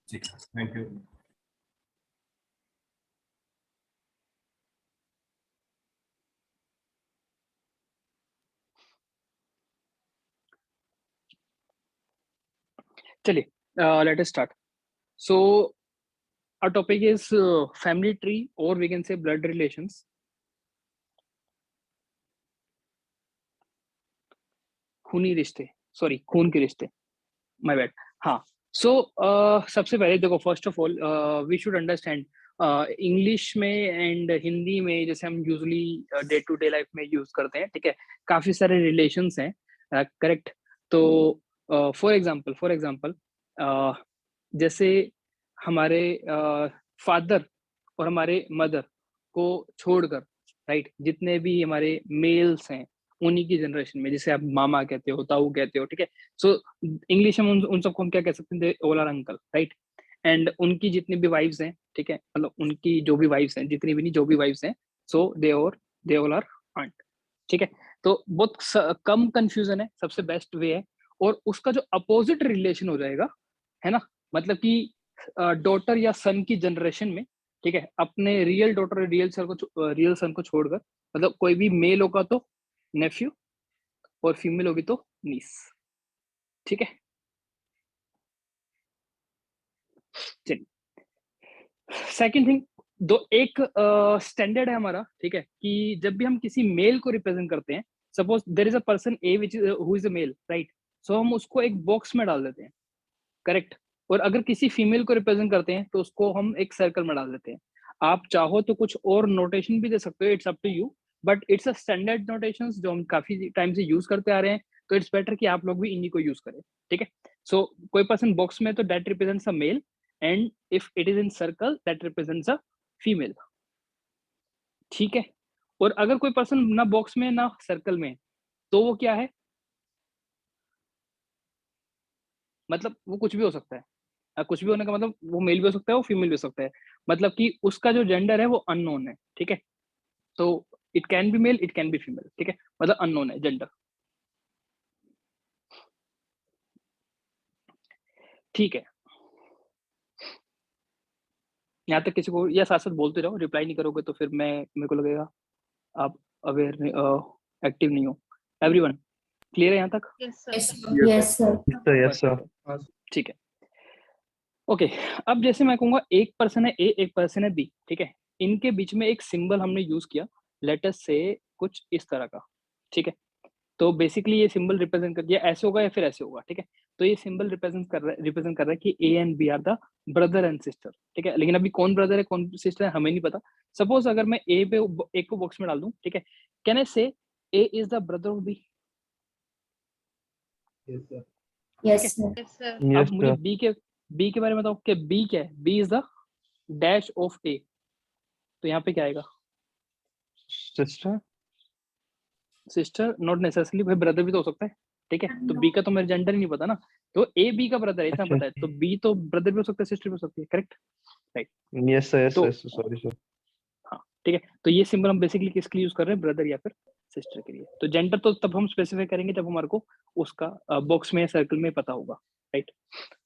ठीक है, thank you. चलिए, let us start. So our topic is family tree, or we can say blood relations. खूनी रिश्ते, sorry खून के रिश्ते, माय बैड। हाँ, सो सबसे पहले देखो, first of all we should understand English में एंड हिंदी में, जैसे हम usually day to day life में यूज करते हैं, ठीक है, काफी सारे रिलेशंस हैं, करेक्ट। तो फॉर एग्जांपल जैसे हमारे फादर और हमारे मदर को छोड़कर, राइट, जितने भी हमारे मेल्स हैं उन्हीं की जनरेशन में, जिसे आप मामा कहते हो, ताऊ कहते हो, ठीक है। सो इंग्लिश में उन सबको हम क्या कह सकते हैं, ओल आर अंकल, राइट। एंड उनकी जितनी भी वाइफ्स हैं, ठीक है, मतलब उनकी जो भी वाइफ्स हैं, जितनी भी नहीं, जो भी वाइफ्स हैं, सो दे ऑल आर आंट, ठीक है। तो बहुत कम कंफ्यूजन है, सबसे बेस्ट वे है। और उसका जो अपोजिट रिलेशन हो जाएगा, है ना, मतलब कि डॉटर या सन की जनरेशन में, ठीक है, अपने रियल डॉटर रियल सन को छोड़कर, मतलब कोई भी मेल होगा तो नेफ्यू और फीमेल होगी तो नीस, ठीक है। चलिए, सेकंड थिंग, दो एक स्टैंडर्ड है हमारा, ठीक है, कि जब भी हम किसी मेल को रिप्रेजेंट करते हैं, suppose there is a person A which who is a male, right, so हम उसको एक बॉक्स में डाल देते हैं, करेक्ट। और अगर किसी फीमेल को रिप्रेजेंट करते हैं तो उसको हम एक सर्कल में डाल देते हैं। आप चाहो तो कुछ और नोटेशन भी दे सकते हो, it's up to you, but it's a standard notation जो हम काफी टाइम से यूज करते आ रहे हैं, तो इट्स बेटर कि आप लोग भी इन्हीं को यूज करें, ठीक है। सो कोई पर्सन बॉक्स में तो that represents a male, and if it is in circle that represents a female, ठीक है। और अगर कोई पर्सन ना बॉक्स में ना सर्कल में, तो वो क्या है, मतलब वो कुछ भी हो सकता है। कुछ भी होने का मतलब वो मेल भी हो सकता है, वो फीमेल भी हो सकता है, मतलब कि उसका जो जेंडर है वो अननोन है, ठीक है। तो it can be male, it can be female, ठीक है, मतलब अननोन है जेंडर, ठीक है। यहाँ तक किसी को या साथ साथ बोलते रहो, रिप्लाई नहीं करोगे तो फिर मैं, मेरे को लगेगा आप अवेयर एक्टिव नहीं हो। एवरीवन क्लियर है यहाँ तक? Yes sir. Yes sir. ठीक है, ओके। अब जैसे मैं कहूंगा एक पर्सन है ए, एक पर्सन है बी, ठीक है, इनके बीच में एक सिंबल हमने यूज किया, लेट अस से कुछ इस तरह का, ठीक है। तो बेसिकली ये सिंबल रिप्रेजेंट कर दिया, ऐसे होगा या फिर ऐसे होगा, ठीक है। तो ये सिंबल रिप्रेजेंट कर रहा है कि A and B are the brother and sister, ठीक है। लेकिन अभी कौन ब्रदर है कौन सिस्टर है हमें नहीं पता। सपोज अगर मैं ए पे एक को बॉक्स में डाल दूं, ठीक है, can I say A is the brother of B? Yes sir. अब मुझे बी के बारे में बताओ कि बी क्या है, B is the dash of A, तो यहाँ पे क्या आएगा? सिस्टर। सिस्टर नॉट नेसेसरली, भाई ब्रदर भी तो हो सकता है, ठीक है। तो बी का तो मेरे जेंडर ही नहीं पता ना, तो ए बी का ब्रदर है इतना पता है, तो बी तो ब्रदर भी हो सकता है, सिस्टर भी हो सकती है, करेक्ट, राइट। यस सर, तो यस सॉरी सर। हाँ, ठीक है, तो ये सिंबल हम बेसिकली किसके लिए यूज कर रहे हैं, ब्रदर या फिर सिस्टर के लिए। तो जेंडर तो तब हम स्पेसिफाई करेंगे जब हमारे को उसका बॉक्स में सर्कल में पता होगा, right.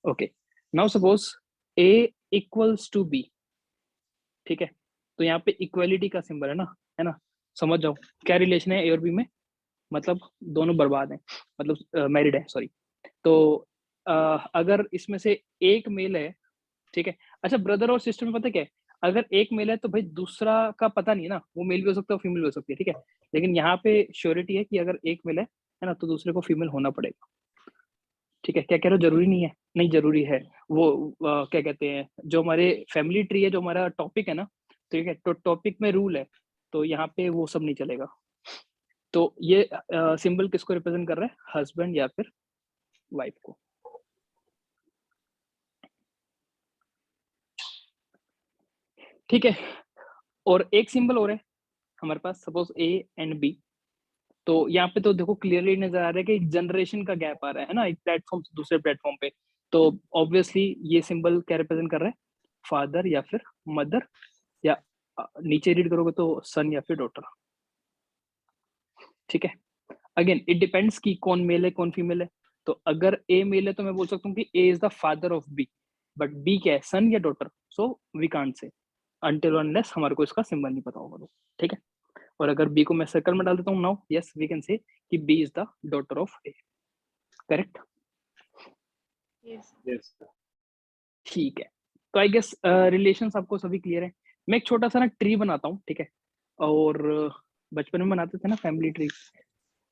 Okay, now suppose A equals to B, ठीक है। तो यहाँ पे इक्वलिटी का सिंबल है ना, समझ जाओ क्या रिलेशन है ए और बी में, मतलब दोनों बर्बाद हैं, मतलब मैरिड है, सॉरी। तो अगर इसमें से एक मेल है, ठीक है। अच्छा, ब्रदर और सिस्टर में पता क्या है, अगर एक मेल है तो भाई दूसरा का पता नहीं है ना, वो मेल भी हो सकता है फीमेल भी हो सकती है, ठीक है। लेकिन यहाँ पे श्योरिटी है कि अगर एक मेल है ना, तो दूसरे को फीमेल होना पड़ेगा, ठीक है। क्या कह रहे हो, जरूरी नहीं है? नहीं जरूरी है। वो क्या कहते हैं, जो हमारे फैमिली ट्री है, जो हमारा टॉपिक है ना, ठीक है, तो टॉपिक में रूल है, तो यहाँ पे वो सब नहीं चलेगा। तो ये सिंबल किसको रिप्रेजेंट कर रहा है, हस्बैंड या फिर वाइफ को, ठीक है। और एक सिंबल और है हमारे पास, सपोज ए एंड बी। तो यहाँ पे तो देखो क्लियरली नजर आ रहा है कि जनरेशन का गैप आ रहा है ना, एक प्लेटफॉर्म से दूसरे प्लेटफॉर्म पे। तो ऑब्वियसली ये सिंबल क्या रिप्रेजेंट कर रहा है, फादर या फिर मदर, या नीचे रीड करोगे तो सन या फिर डॉटर, ठीक है। अगेन इट डिपेंड्स कि कौन मेल है कौन फीमेल है। तो अगर ए मेल है तो मैं बोल सकता हूँ कि A is the father of B, but B क्या है, सन या daughter, so we can't say until unless हमारे को इसका सिंबल नहीं पता होगा तो, ठीक है। और अगर बी को मैं सर्कल में डाल देता हूँ, now yes we can say कि B is the daughter of A, correct? Yes. ठीक है, तो आई गेस रिलेशंस आपको सभी क्लियर है। मैं एक छोटा सा ना ट्री बनाता हूँ, ठीक है, और बचपन में बनाते थे ना फैमिली ट्री,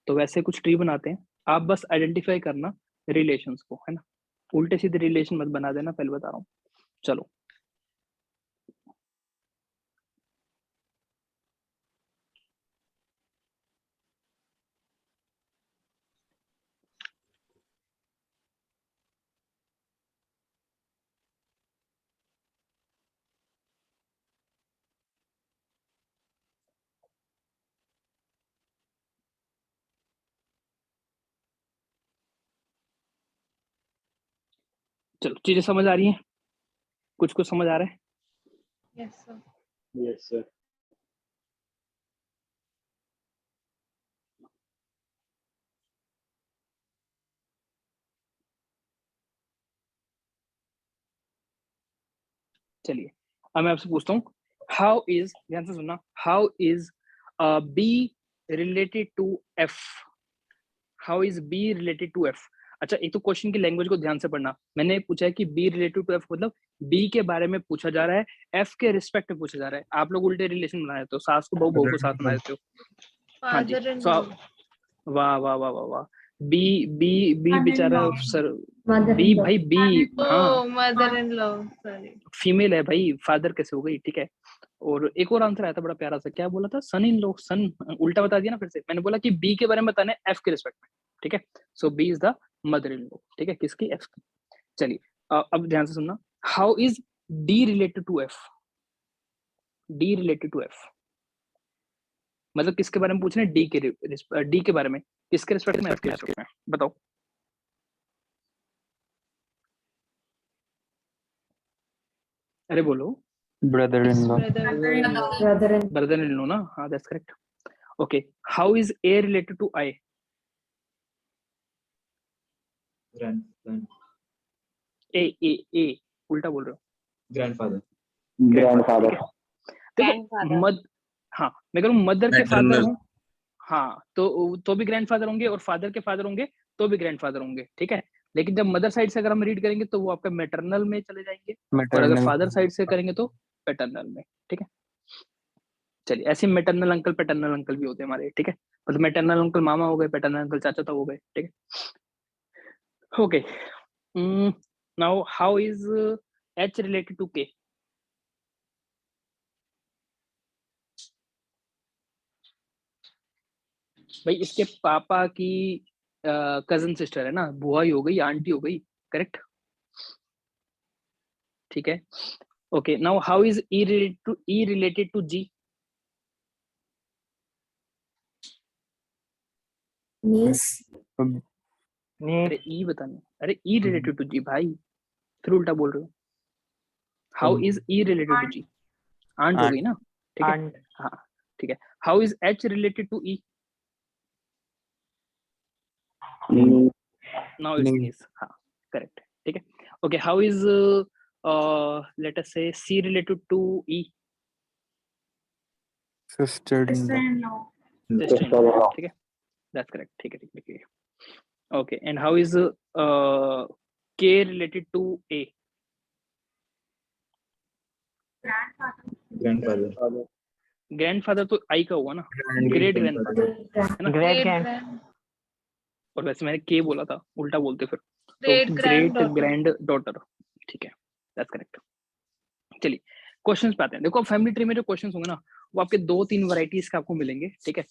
तो वैसे कुछ ट्री बनाते हैं, आप बस आइडेंटिफाई करना रिलेशंस को, है ना, उल्टे सीधे रिलेशन मत बना देना, पहले बता रहा हूँ। चलो चलो चीजें समझ आ रही हैं, कुछ कुछ समझ आ रहा है? Yes, sir. Yes, sir. चलिए अब मैं आपसे पूछता हूँ, हाउ इज, ध्यान से सुनना, how is B related to F, how is B related to F. अच्छा, एक तो क्वेश्चन की लैंग्वेज को ध्यान से पढ़ना, मैंने पूछा है कि बी रिलेटेड टू एफ मतलब बी के बारे में पूछा जा रहा है, एफ के रिस्पेक्ट में पूछा जा रहा है। आप लोग उल्टे रिलेशन बना देते हो, सास को बहू, बहू को सास बना देते हो। हाँ जी, Father-in-law. वाह वाह वाह वाह वाह, बी बी बी बेचारा सर, बी Mother-in-law. भाई बी, हाँ Oh, mother-in-law. Sorry. फीमेल है भाई, फादर कैसे हो गई, ठीक है। और एक और आंसर आया था बड़ा प्यारा सा, क्या बोला था, सन इन लो, सन उल्टा बता दिया ना फिर से। मैंने बोला कि बी के बारे में बताना है एफ के रिस्पेक्ट में, ठीक है। So B is the mother in law, ठीक है, किसकी, एफ की। चलिए अब ध्यान से सुनना, how is D related to F, D related to F मतलब किसके बारे में पूछ रहे हैं, डी के बारे में, किसके रिस्पेक्ट में, एफ के रिस्पेक्ट में, बताओ। अरे बोलो, Brother-in-law. Brother-in-law. Brother-in-law. Brother in लो ना, हाँ that's correct. Okay, how is A related to I, Grandson. ए उल्टा बोल रहे हो, Grandfather. ग्रैंडफादर, ठीक है। देखो Grandfather. मद, हाँ मैं कह रहा हूँ मदर के फादर Maternal. हूँ, हाँ तो भी ग्रैंडफादर होंगे, और फादर के फादर होंगे तो भी ग्रैंडफादर होंगे, ठीक है। लेकिन जब मदर साइड से अगर हम रीड करेंगे तो वो आपका मैटरनल में चले जाएंगे, और अगर Maternal. फादर साइड से करेंगे तो पैटर्नल में, ठीक है। चलिए ऐसे मैटरनल अंकल पैटर्नल अंकल भी होते हैं हमारे, ठीक है। मतलब मैटरनल अंकल मामा हो गए, पैटर्नल अंकल चाचा तो हो गए, ठीक है। Okay, now how is H related to K, भाई इसके पापा की कजन सिस्टर है ना, बुआ ही हो गई, आंटी हो गई, करेक्ट, ठीक है। Okay, now how is E related to G, Niece. अरे ई बताना, अरे ई रिलेटेड टू जी भाई, फिर उल्टा बोल रहे हो। How is E related to G, aunt हो गई ना, ठीक है, हाँ ठीक है। How is H related to E, now it's nice, हाँ करेक्ट, ठीक है। Okay, how is let us say C related to E, Sister-in-law. Sister, ठीक है, दैट्स करेक्ट, ठीक है ठीक है। Okay, and how is K related to A, Grandfather. Grandfather तो आई का हुआ ना, ग्रेट ग्रैंडफादर, है ना। Great grand. और वैसे मैंने के बोला था, उल्टा बोलते फिर, तो Great great granddaughter. Grand daughter, ठीक है, दैट्स करेक्ट। चलिए क्वेश्चंस पे आते हैं। देखो फैमिली ट्री में जो क्वेश्चंस होंगे ना, वो आपके 2-3 वैरायटीज का आपको मिलेंगे, ठीक है।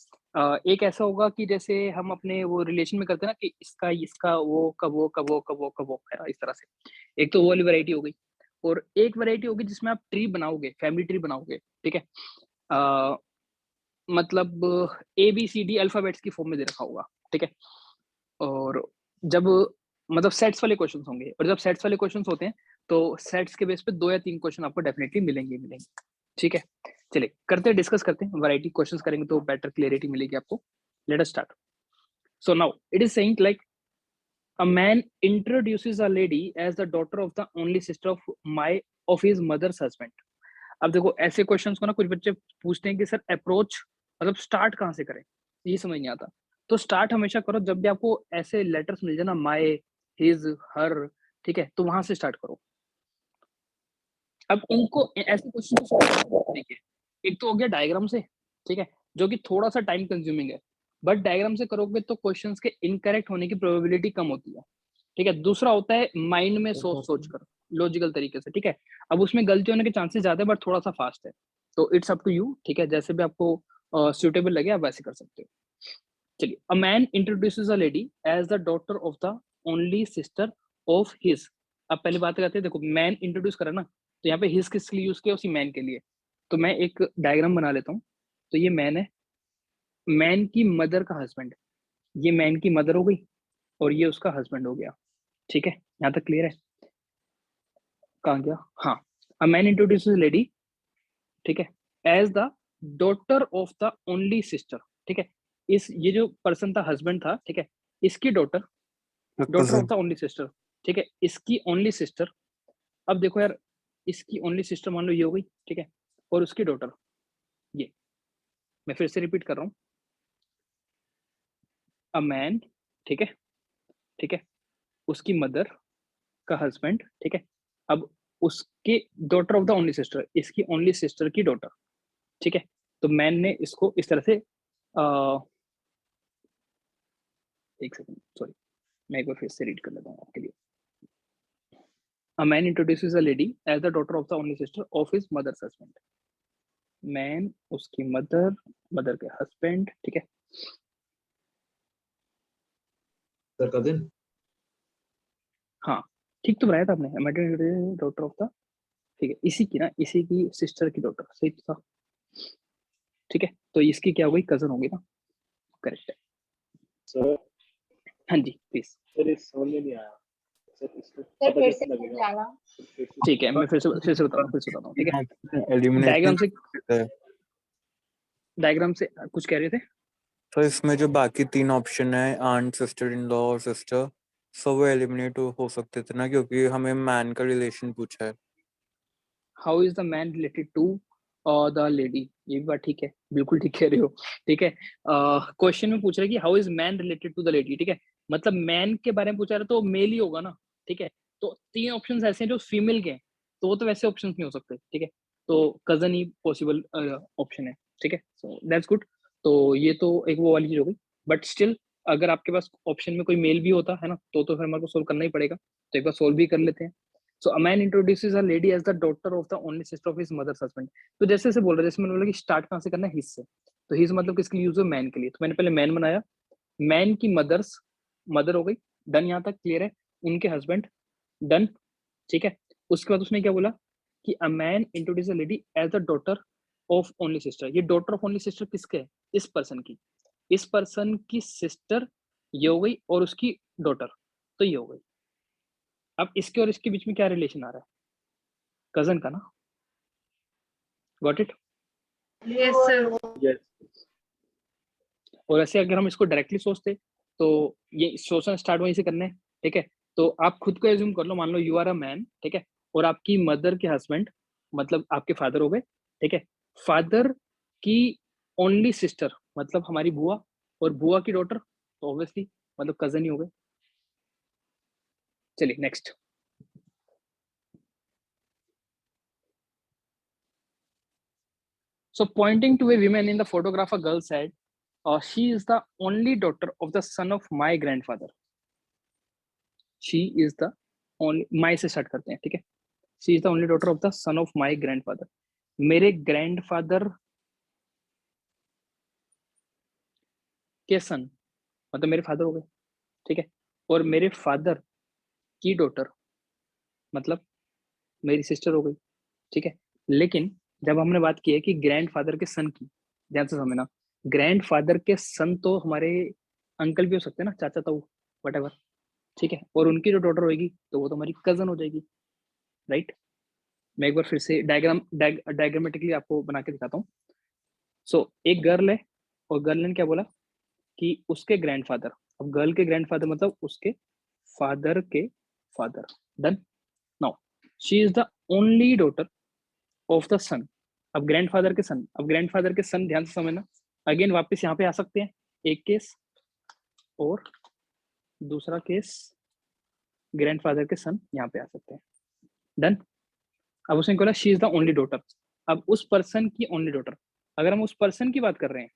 एक ऐसा होगा कि जैसे हम अपने वो रिलेशन में करते हैं ना, कि इसका इसका वो कब वो कब वो कब वो कब वो, है ना, इस तरह से। एक तो वो वाली वैरायटी हो गई, और एक वैरायटी होगी जिसमें आप ट्री बनाओगे, फैमिली ट्री बनाओगे, ठीक है। मतलब ABCD अल्फाबेट्स की फॉर्म में दे रखा होगा, ठीक है। और जब मतलब सेट्स वाले क्वेश्चंस होंगे, और जब सेट्स वाले क्वेश्चंस होते हैं तो सेट्स के बेस पे 2 या 3 क्वेश्चन आपको डेफिनेटली मिलेंगे, ठीक है। चलिए करते हैं, डिस्कस करते हैं, वैरायटी क्वेश्चंस करेंगे तो बेटर क्लियरिटी मिलेगी आपको। Let us start. So now it is saying like A man introduces a lady as the daughter of the only sister of his mother's husband. अब देखो ऐसे क्वेश्चंस को ना कुछ बच्चे पूछते हैं कि सर अप्रोच मतलब स्टार्ट कहाँ से करें, ये समझ नहीं आता। तो स्टार्ट हमेशा करो जब भी आपको ऐसे लेटर्स मिल जाए ना, माय, हिज, हर, ठीक है, तो वहां से स्टार्ट करो। अब इनको ऐसे क्वेश्चन को solve करना, देखिए एक तो हो गया डायग्राम से, ठीक है, जो कि थोड़ा सा टाइम कंज्यूमिंग है, बट डायग्राम से करोगे तो क्वेश्चंस के इनकरेक्ट होने की प्रोबेबिलिटी कम होती है, ठीक है। दूसरा होता है माइंड में सोच कर लॉजिकल तरीके से, ठीक है। अब उसमें गलती होने के चांसेस ज्यादा है बट थोड़ा सा फास्ट है, तो इट्स अप टू यू, ठीक है, जैसे भी आपको सुटेबल लगे आप वैसे कर सकते हो। चलिए, a man introduces a lady as the daughter of the only sister of his. अब पहली बात करते हैं, देखो मैन इंट्रोड्यूस करा ना, तो यहाँ पे हिज किसके लिए यूज किया, उसी मैन के लिए। तो मैं एक डायग्राम बना लेता हूँ। तो ये मैन है, मैन की मदर का हस्बैंड, ये मैन की मदर हो गई और ये उसका हस्बैंड हो गया, ठीक है, यहाँ तक क्लियर है। कहाँ गया, हाँ, अ मैन इंट्रोड्यूसेस लेडी, ठीक है, as the daughter of the only sister, ठीक है। इस ये जो पर्सन था हस्बैंड था, ठीक है, इसकी daughter, daughter of the only sister, ठीक है, इसकी ओनली सिस्टर। अब देखो यार, इसकी ओनली सिस्टर मान लो ये हो गई, ठीक है, और उसकी डॉटर ये, मैं फिर से रिपीट कर रहा हूँ, अ मैन, ठीक है, ठीक है, उसकी मदर का हस्बैंड, ठीक है, अब उसके daughter of the only sister, इसकी ओनली सिस्टर की डॉटर, ठीक है। तो मैन ने इसको इस तरह से एक सेकंड सॉरी, मैं एक बार फिर से रीड कर लेता हूँ आपके लिए। A man introduces a lady as the daughter of the only sister of his mother's husband. Man, उसकी मदर, मदर के हस्बैंड, ठीक है। Sir cousin. हाँ, ठीक तो बनाया था आपने, डॉटर ऑफ द, ठीक है, इसी की ना, इसी की सिस्टर की डॉटर, सही था, ठीक है। तो इसकी क्या हो गई, कजन होगी ना, करेक्ट है। सर हाँ जी प्लीज। सर इस समझ में नहीं आया सर, इसको सर पता फिर कैसे से लगेगा? जाना। ठीक है, मैं फिर से बताता हूँ, ठीक है। एलिमिनेट डायग्राम से कुछ कह रहे थे। तो इसमें जो बाकी तीन ऑप्शन है, आंट, सिस्टर इन लॉ और सिस्टर, सो वो एलिमिनेट हो सकते थे ना, क्योंकि हमें मैन का रिलेशन पूछा है। How is the man related to the lady, ये भी बात ठीक है, बिल्कुल ठीक कह रहे हो, ठीक है। क्वेश्चन में पूछ रहे कि how is man related to the lady, ठीक है, मतलब मैन के बारे में पूछा रहा तो मेल ही होगा ना, ठीक है। तो तीन ऑप्शंस ऐसे हैं जो फीमेल के हैं, तो वो तो वैसे ऑप्शंस नहीं हो सकते, ठीक है। तो कजन ही पॉसिबल ऑप्शन है, ठीक है, सो दैट्स गुड। तो ये तो एक वो वाली चीज हो गई, बट स्टिल अगर आपके पास ऑप्शन में कोई मेल भी होता है ना, तो फिर हमारे को सोल्व करना ही पड़ेगा, तो एक बार सोल्व भी कर लेते हैं। So a man introduces a lady as the daughter of the only sister of his mother's husband. तो जैसे से बोल रहे, जैसे मैंने बोला कि स्टार्ट कहाँ से करना है, हिज से। तो हिज मतलब किसके लिए यूज है, मैन के लिए। तो मैंने पहले मैन बनाया, मैन की मदर्स, मदर हो गई, डन, यहाँ तक क्लियर है। उनके हस्बैंड, डन, ठीक है। उसके बाद उसने क्या बोला कि a man introduce a lady as the daughter of only sister. ये डॉटर ऑफ ओनली सिस्टर किसके है, इस पर्सन की, इस पर्सन की सिस्टर ये हो गई और उसकी डॉटर, तो ये हो गई। अब इसके और इसके बीच में क्या रिलेशन आ रहा है, कजन का ना, got it. Yes, sir. Yes और ऐसे अगर हम इसको डायरेक्टली सोचते तो ये सोचना स्टार्ट वहीं से करना है, ठीक है। तो आप खुद को एज्यूम कर लो, मान लो यू आर अ मैन, ठीक है, और आपकी मदर के हस्बैंड मतलब आपके फादर हो गए, ठीक है। फादर की ओनली सिस्टर मतलब हमारी बुआ, और बुआ की डॉटर, तो ऑब्वियसली मतलब कजन ही हो गए। चलिए next. So pointing to a woman in the photograph, a girl said, she is the only daughter of the son of my grandfather. She is the only, my से start करते हैं, ठीक है। She is the only daughter of the son of my grandfather. मेरे grandfather के सन मतलब मेरे father हो गए, ठीक है, और मेरे फादर की डॉटर मतलब मेरी सिस्टर हो गई, ठीक है। लेकिन जब हमने बात की है कि ग्रैंडफादर के सन की, ध्यान से समझना, ग्रैंडफादर के सन तो हमारे अंकल भी हो सकते हैं ना, चाचा ताऊ वट, ठीक है, और उनकी जो डॉटर होगी तो वो तो हमारी कजन हो जाएगी, राइट। मैं एक बार फिर से डायग्रामेटिकली आपको बना के दिखाता हूँ। सो एक गर्ल है और गर्ल ने क्या बोला कि उसके ग्रैंडफादर, अब गर्ल के ग्रैंडफादर मतलब उसके फादर के father, done. Now she is the only daughter of the son. अब ग्रैंडफादर के सन, अब ग्रैंडफादर के सन ध्यान से समझना, अगेन वापस यहाँ पे आ सकते हैं, एक केस और दूसरा केस ग्रैंडफादर के सन यहाँ पे आ सकते हैं, डन। अब उसने बोला she is the only daughter, अब उस पर्सन की ओनली डॉटर, अगर हम उस पर्सन की बात कर रहे हैं,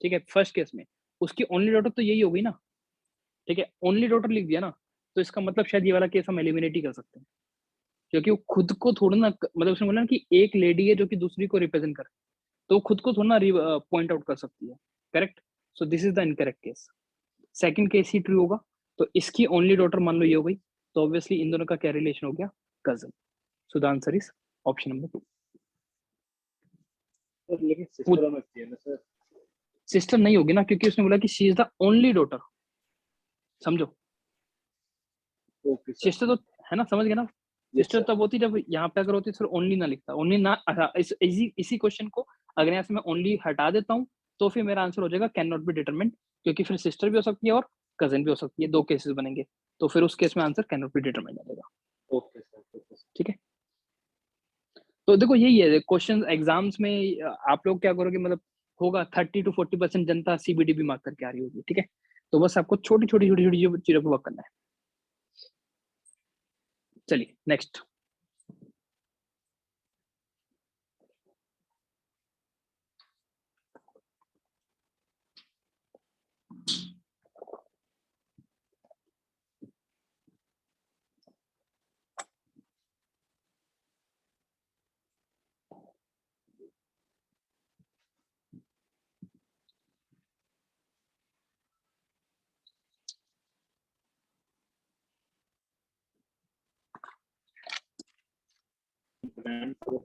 ठीक है, फर्स्ट केस में उसकी ओनली डॉटर तो यही हो गई ना, ठीक है, ओनली डॉटर लिख दिया ना, तो इसका मतलब शायद ये वाला केस हम एलिमिनेट ही कर सकते हैं, क्योंकि वो खुद को थोड़ा ना, मतलब उसने बोला ना कि एक लेडी है जो कि दूसरी को रिप्रेजेंट करे, तो वो खुद को थोड़ा ना पॉइंट आउट कर सकती है, correct. So this is the incorrect case, second case he true होगा, तो इसकी ओनली डॉटर मान लो ये हो गई, तो ऑब्वियसली इन दोनों का क्या रिलेशन हो गया, cousin. So the answer is option number 2। Sir लेकिन सिस्टर होना चाहिए ना सर। सिस्टर नहीं होगी ना, क्योंकि उसने बोला कि she is the only daughter, समझो, ओके सर। सिस्टर तो है ना, समझ गए ना, Yes, सिस्टर sir. तब होती जब यहाँ पे अगर होती फिर ओनली ना लिखता, ओनली ना, अच्छा, इसी क्वेश्चन को अगर यहाँ से मैं ओनली हटा देता हूँ तो फिर मेरा आंसर हो जाएगा कैन नॉट बी डिटरमिन्ड, क्योंकि फिर सिस्टर भी हो सकती है और कजन भी हो सकती है, दो केसेस बनेंगे, तो फिर उस केस में answer can not be determined आ जाएगा, ओके सर, ओके सर। ठीक है। तो देखो यही है क्वेश्चन एग्जाम्स में, आप लोग क्या करोगे, मतलब होगा 30 to 40% जनता CBD भी मार्क करके आ रही होगी, ठीक है, तो बस आपको छोटी छोटी छोटी छोटी चीजों पर वर्क करना है। चलिए नेक्स्ट, Grandfather.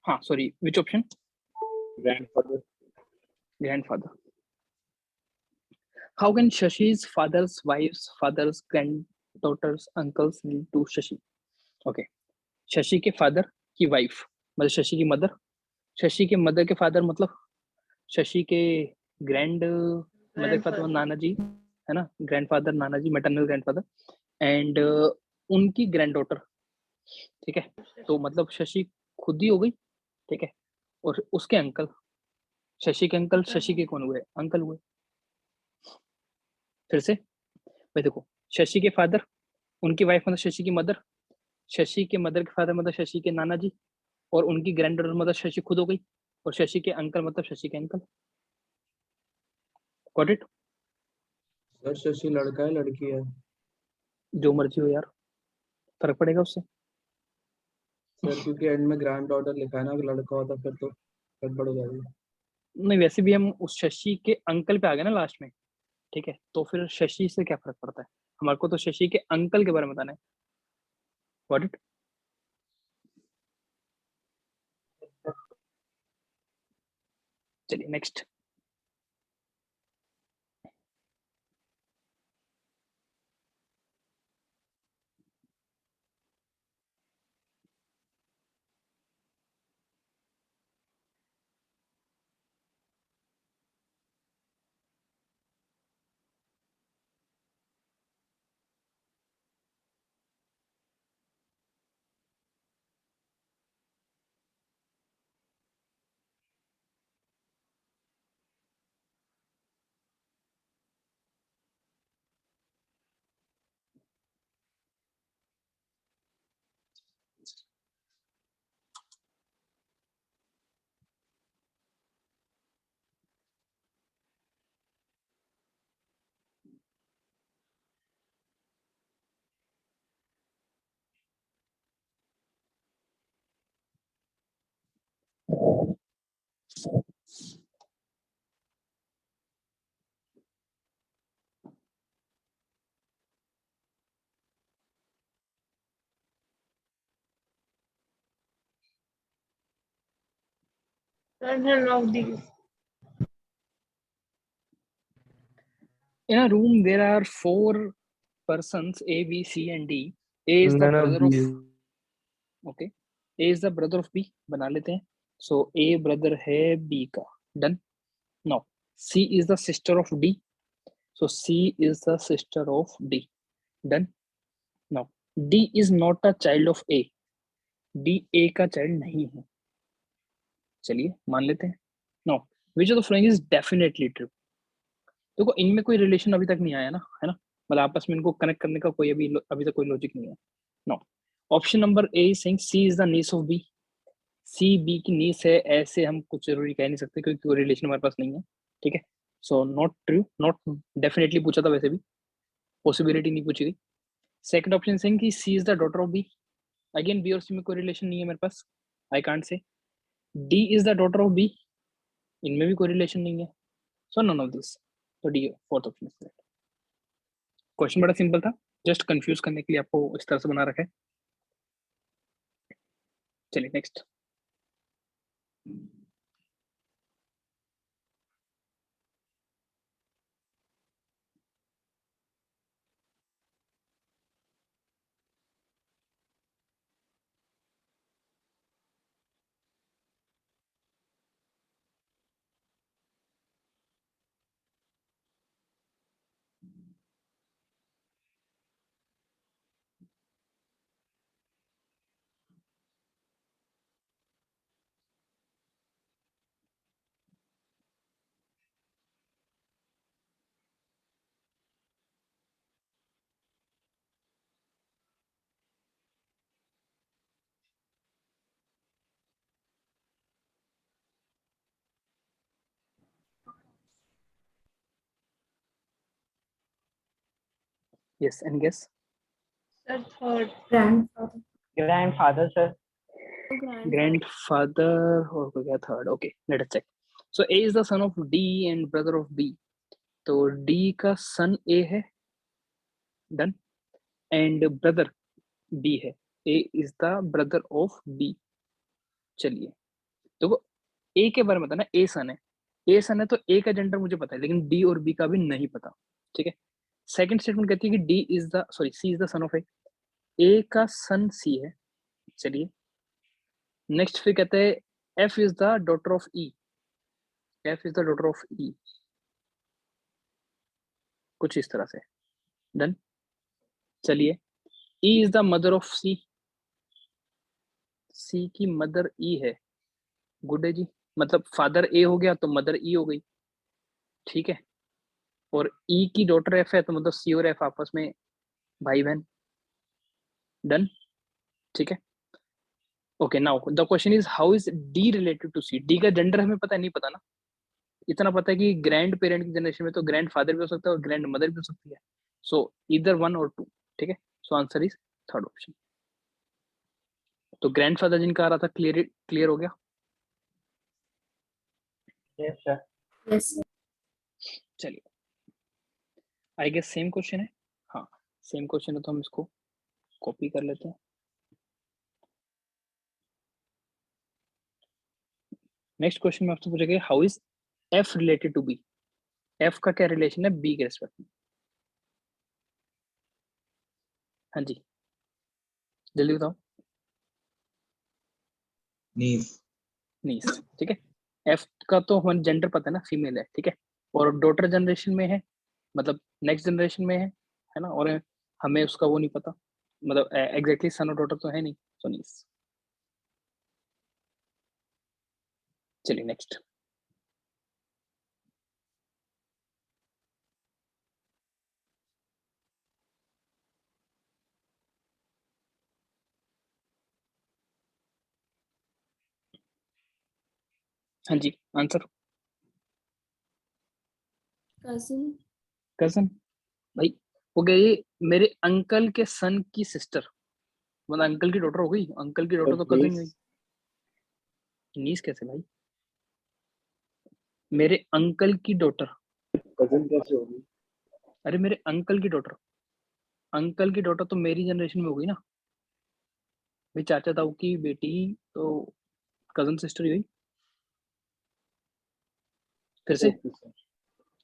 हाँ sorry, which option, Grandfather. grandfather. How can Shashi's father's wife's father's granddaughters uncles lead to Shashi? Okay, Shashi के फादर की वाइफ मतलब शशि की मदर, शशि के मदर के फादर मतलब शशि के ग्रैंड मदर के फादर नाना जी, है ना, grandfather Nana ji, maternal grandfather, and उनकी ग्रैंडडॉटर, ठीक है, तो मतलब शशि खुद ही हो गई, ठीक है, और उसके अंकल, शशि के अंकल शशि के कौन हुए, अंकल हुए। फिर से भाई देखो, शशि के फादर, उनकी वाइफ मतलब शशि की मदर, शशि के मदर के फादर मतलब शशि के नाना जी, और उनकी ग्रैंड डॉटर मतलब शशि खुद हो गई, और शशि के अंकल मतलब शशि के uncle. Got it? Sir Shashi लड़का है लड़की है? जो मर्जी हो यार, फर्क पड़ेगा उससे? सर क्योंकि एंड में ग्रैंड डॉटर लिखा है ना, अगर लड़का होता फिर तो गड़बड़ हो जाएगी। नहीं, वैसे भी हम उस शशि के अंकल पे आ गए ना लास्ट में, ठीक है, तो फिर शशि से क्या फर्क पड़ता है, हमारे को तो शशि के अंकल के बारे में बताना है। Got it? चलिए next, None of these. in a room there are 4 persons A, B, C and D. A is the None of brother of, these. okay, A is the brother of B, बना लेते हैं, so A brother है B का, done. Now C is the sister of D, so C is the sister of D, done. Now D is not a child of A, D A का child नहीं है, चलिए मान लेते हैं। Now which of the following is definitely true. देखो इनमें कोई रिलेशन अभी तक नहीं आया ना, है ना, मतलब आपस में इनको कनेक्ट करने का कोई अभी तक कोई लॉजिक नहीं है। No, option number A is saying C is the niece of B, C B की नीस है, ऐसे हम कुछ जरूरी कह नहीं सकते क्योंकि कोई रिलेशन हमारे पास नहीं है, ठीक है। So not true, not definitely पूछा था, वैसे भी पॉसिबिलिटी नहीं पूछी गई। सेकंड ऑप्शन सेइंग कि C is the daughter of B, again B और सी में कोई रिलेशन नहीं है मेरे पास, I can't say. D is the daughter of B, इनमें भी कोई रिलेशन नहीं है, सो नन ऑफ दिस, तो D fourth option is correct. Question बड़ा सिंपल था, जस्ट कंफ्यूज करने के लिए आपको इस तरह से बना रखा है। चलिए next. Yes and guess. Sir, third. Grandfather. Grandfather, sir. Grandfather और कोई क्या third, okay let us check. So A is the son of D and brother of B, तो डी का सन ए है, डन, एंड ब्रदर बी है, A is the brother of B. चलिए देखो ए के बारे में बताना, ए सन है, ए सन है तो ए का जेंडर मुझे पता है, लेकिन डी और बी का भी नहीं पता, ठीक है। सेकंड स्टेटमेंट कहती है कि D is the sorry C is the son of A का सन सी है, चलिए। नेक्स्ट फिर कहते हैं F is the daughter of E, F is the daughter of E, कुछ इस तरह से, डन। चलिए E is the mother of C, C की मदर ई है, गुड है जी, मतलब फादर ए हो गया तो मदर ई हो गई, ठीक है। और ई की डॉटर एफ है तो मतलब सी और एफ आपस में भाई बहन, डन, ठीक है। Okay now the question is how is D related to C, D का जेंडर हमें पता नहीं पता ना, इतना पता है कि ग्रैंड पेरेंट की जनरेशन में तो ग्रैंड फादर भी हो सकता है और ग्रैंड मदर भी हो सकती है, सो इधर वन और टू, ठीक है। So answer is third option. तो ग्रैंड फादर जिनका आ रहा था क्लियर हो गया। Yes, sir. Yes, sir. चलिए आई गेस सेम क्वेश्चन है, हाँ सेम क्वेश्चन है, तो हम इसको कॉपी कर लेते हैं। नेक्स्ट क्वेश्चन में आपसे पूछेगा how is F related to B, F का क्या रिलेशन है बी के रेस्पेक्ट में, हाँ जी जल्दी बताओ। नीस। नीस, ठीक है। एफ का तो हमें जेंडर पता है ना, फीमेल है, ठीक है, और डॉटर जनरेशन में है, मतलब नेक्स्ट जनरेशन में है ना, और हमें उसका वो नहीं पता, मतलब एग्जैक्टली सन और डॉटर तो है नहीं, सो नीस। चलिए नेक्स्ट। हाँ जी आंसर। Cousin. कजन, भाई हो गया ये मेरे अंकल के सन की सिस्टर, मतलब अंकल की डॉटर हो गई, अंकल की डॉटर तो कजन हुई, नीस कैसे भाई, मेरे अंकल की डॉटर, कजन कैसे होगी? अरे मेरे अंकल की डॉटर, अंकल की डॉटर तो मेरी जनरेशन में हो गई ना भाई, चाचा ताऊ की बेटी तो कजन सिस्टर ही हुई। फिर से ओके सर,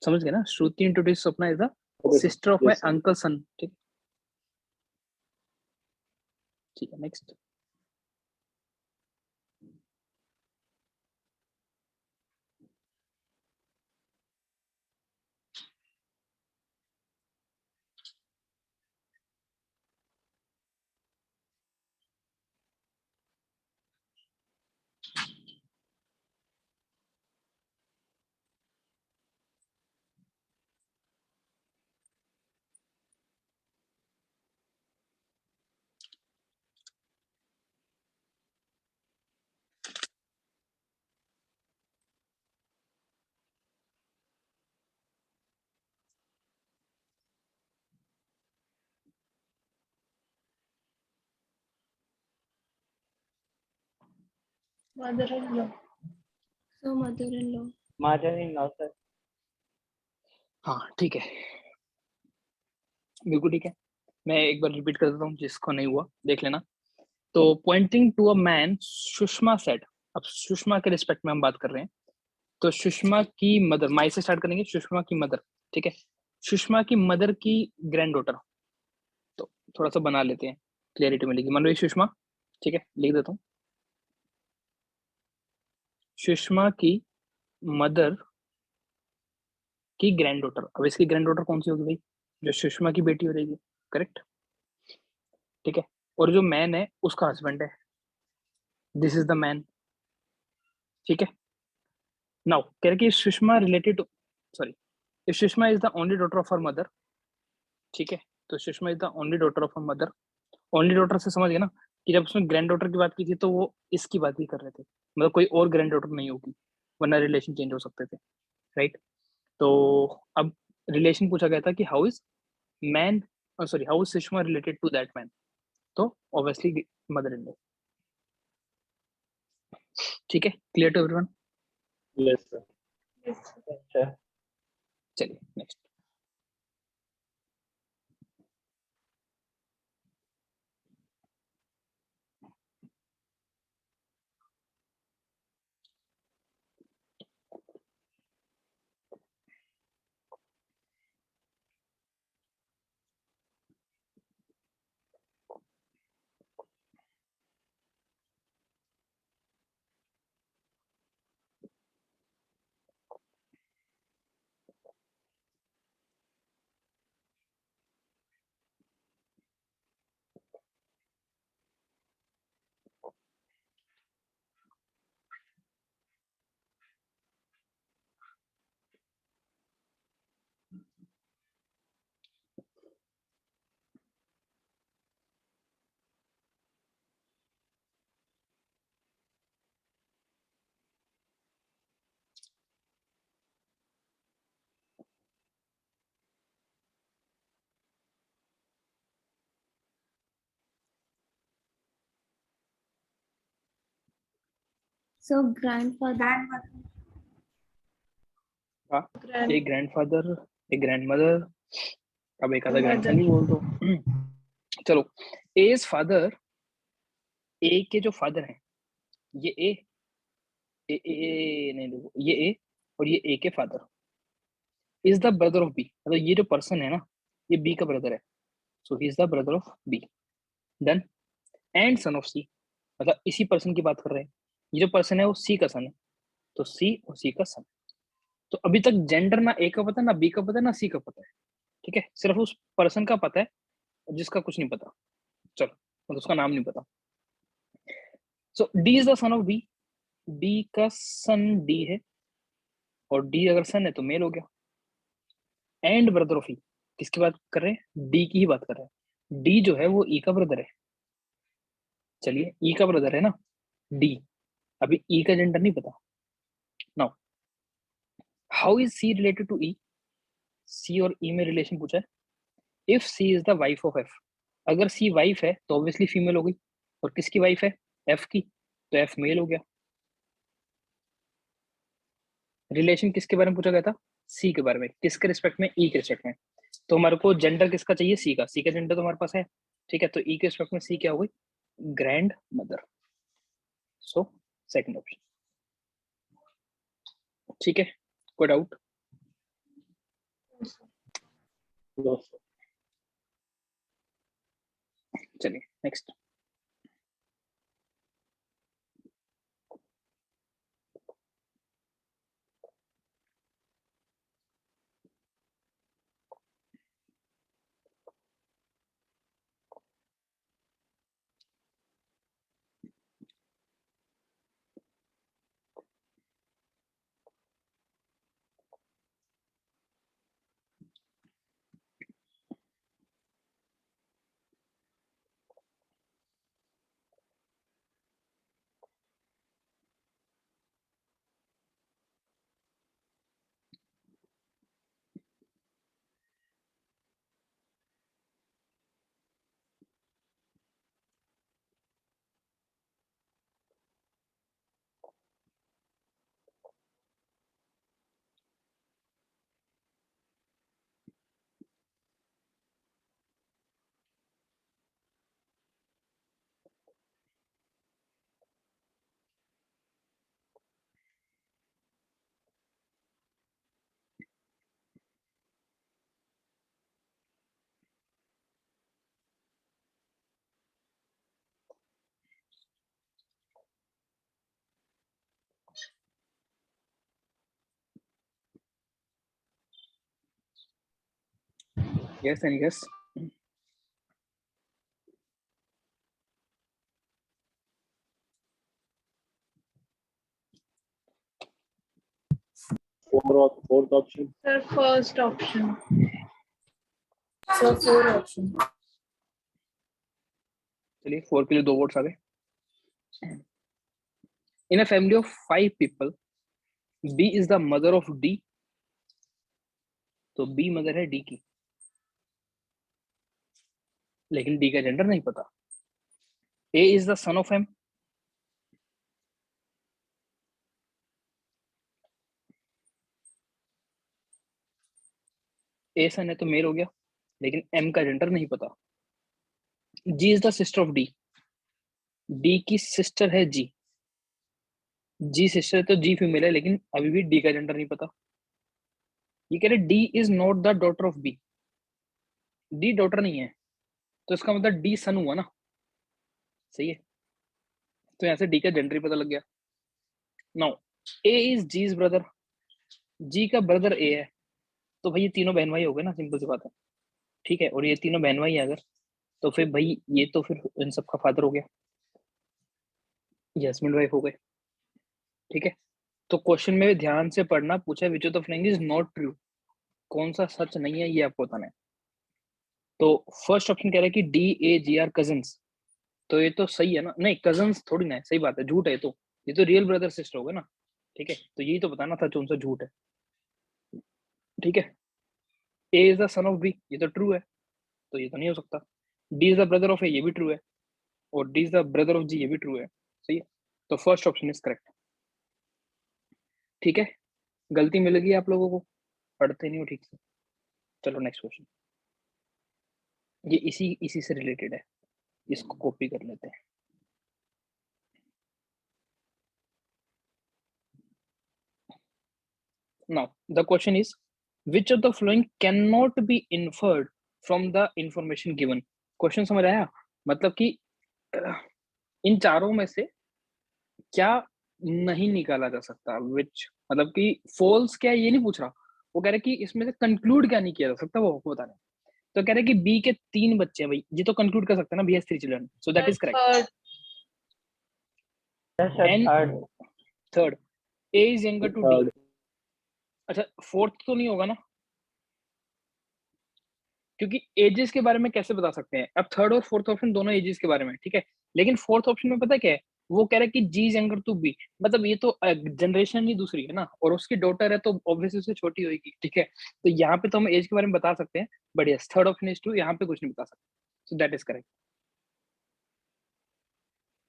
समझ गए ना, Shruti introduce Swapna is the okay sister of sir, my yes sir. Uncle son, ठीक ठीक है। Next. Mother-in-law. So mother-in-law. Mother-in-law, sir. हाँ ठीक है, बिल्कुल ठीक है। मैं एक बार रिपीट कर देता हूँ, जिसको नहीं हुआ देख लेना। तो pointing to a man, Sushma said. अब सुषमा के रिस्पेक्ट में हम बात कर रहे हैं, तो सुषमा की मदर, माई से स्टार्ट करेंगे, सुषमा की मदर, ठीक है। सुषमा की मदर की ग्रैंड डॉटर, तो थोड़ा सा बना लेते हैं, क्लियरिटी मिलेगी। मान लो ये सुषमा, ठीक है, लिख देता हूँ। सुषमा की मदर की ग्रैंड डॉटर। अब इसकी ग्रैंड डॉटर कौन सी होगी भाई? जो सुषमा की बेटी हो रहेगी, करेक्ट, ठीक है। और जो मैन है उसका हस्बैंड है, दिस इज द मैन, ठीक है। नाउ कह रहे कि Sushma related to, sorry, if Sushma is the only daughter of her mother, ठीक है, तो Sushma is the only daughter of her mother. Only daughter से समझ गए ना, कि जब उसने ग्रैंड डॉटर की बात की थी तो वो इसकी बात ही कर रहे थे, मतलब कोई और ग्रैंड डॉटर नहीं होगी, वरना रिलेशन चेंज हो सकते थे, राइट। तो अब रिलेशन पूछा गया था कि how is man, sorry, how is Sushma related to that man, तो ऑब्वियसली मदर इन लॉ, ठीक है। Clear to everyone? Yes, sir. Yes. Yes, sir. चलिए नेक्स्ट। So grandfather. हाँ, एक ग्रैंडफादर, एक ग्रैंडमदर, अब एक आधा Mother. ग्रैंडसन भी बोल दो। चलो, एज फादर, ए के जो फादर हैं, ये ए नहीं, देखो ये ए और ये ए के father is the brother of B, मतलब ये जो पर्सन है ना, ये बी का ब्रदर है, so he is the brother of B, done. And son of C, मतलब इसी पर्सन की बात कर रहे हैं, ये जो पर्सन है वो सी का सन है, तो सी और सी का सन। तो अभी तक जेंडर ना ए का पता, ना बी का पता, ना सी का पता है, ठीक है, सिर्फ उस पर्सन का पता है जिसका कुछ नहीं पता, चलो, मतलब उसका नाम नहीं पता। So D is the son of B, B का सन डी है, और डी अगर सन है तो मेल हो गया। एंड ब्रदर ऑफ ई, किसकी बात कर रहे हैं? डी की ही बात कर रहे हैं। डी जो है वो ई का ब्रदर है, चलिए ई का ब्रदर है ना डी, अभी ई का जेंडर नहीं पता। Now how is C related to E, C और ई में रिलेशन पूछा है। If C is the wife of F, अगर सी वाइफ है तो ऑब्वियसली फीमेल हो गई, और किसकी वाइफ है? एफ की, तो एफ मेल हो गया। रिलेशन किसके बारे में पूछा गया था? सी के बारे में, किसके रिस्पेक्ट में? ई के रिस्पेक्ट में। तो हमारे को जेंडर किसका चाहिए? सी का, सी का जेंडर तो हमारे पास है, ठीक है, तो ई के रिस्पेक्ट में सी क्या हो गई? Grand mother, so second option, ठीक है। कोई डाउट? No, sir. चलिए next. Yes and yes. Fourth option. Sir, first option. So 4 option. चलिए 4 के लिए 2 वोट्स आ गए. In a family of 5 people, B is the mother of D. तो B mother है D की, लेकिन D का जेंडर नहीं पता. A is the son of M. A सन है तो मेल हो गया, लेकिन M का जेंडर नहीं पता. G is the sister of D. D की सिस्टर है G. G सिस्टर है तो G फीमेल है, लेकिन अभी भी D का जेंडर नहीं पता. ये कह रहे D is not the daughter of B. D daughter नहीं है, तो इसका मतलब D सन हुआ ना. सही है, तो यहाँ से D का जेंडर ही पता लग गया. Now A is G's brother. G का ब्रदर A है, तो भाई ये तीनों बहन भाई हो गए ना, सिंपल सी बात है. ठीक है, और ये तीनों बहन भाई अगर, तो फिर भाई ये तो फिर इन सबका फादर हो गया, ये हस्बैंड वाइफ हो गए. ठीक है, तो क्वेश्चन में ध्यान से पढ़ना. पूछा विच of the following is not true, कौन सा सच नहीं है ये आपको बताना है. तो फर्स्ट ऑप्शन कह रहा है कि D A G are cousins, तो ये तो सही है ना. नहीं, कजन्स थोड़ी ना है, सही बात है, झूठ है तो. ये तो रियल ब्रदर सिस्टर हो गए ना. ठीक है, तो यही तो बताना था कौन सा झूठ है. ठीक है, A is the son of B, ये तो ट्रू है, तो ये तो नहीं हो सकता. D is the brother of A, ये भी ट्रू है, और D is the brother of G, ये भी ट्रू है. सही है, तो फर्स्ट ऑप्शन इज करेक्ट. ठीक है, गलती मिलेगी आप लोगों को, पढ़ते नहीं हो ठीक से. चलो नेक्स्ट क्वेश्चन, ये इसी से रिलेटेड है, इसको कॉपी कर लेते हैं. Now the question is, which of the following cannot be inferred from the information given. Question समझ आया? मतलब कि इन चारों में से क्या नहीं निकाला जा सकता. विच मतलब कि फॉल्स क्या है ये नहीं पूछ रहा, वो कह रहे कि इसमें से कंक्लूड क्या नहीं किया जा सकता, वो आपको बताना है. तो कह रहे कि बी के 3 बच्चे हैं भाई, ये तो कंक्लूड कर सकते हैं ना, B has 3 children, so that is correct. Yes, sir. And Third. Third, A is younger to D. अच्छा, फोर्थ तो नहीं होगा ना, क्योंकि एजेस के बारे में कैसे बता सकते हैं. अब थर्ड और फोर्थ ऑप्शन दोनों एजेस के बारे में, ठीक है, लेकिन फोर्थ ऑप्शन में पता है क्या है, वो कह रहा है कि जी इज यंगर टू बी, मतलब ये तो जनरेशन ही दूसरी है ना, और उसकी डॉटर है तो ऑब्वियसली उससे छोटी होगी. ठीक है, तो यहाँ पे तो हम एज के बारे में बता सकते हैं, but yes third option is true, यहाँ पे कुछ नहीं बता सकते, सो दैट इज करेक्ट.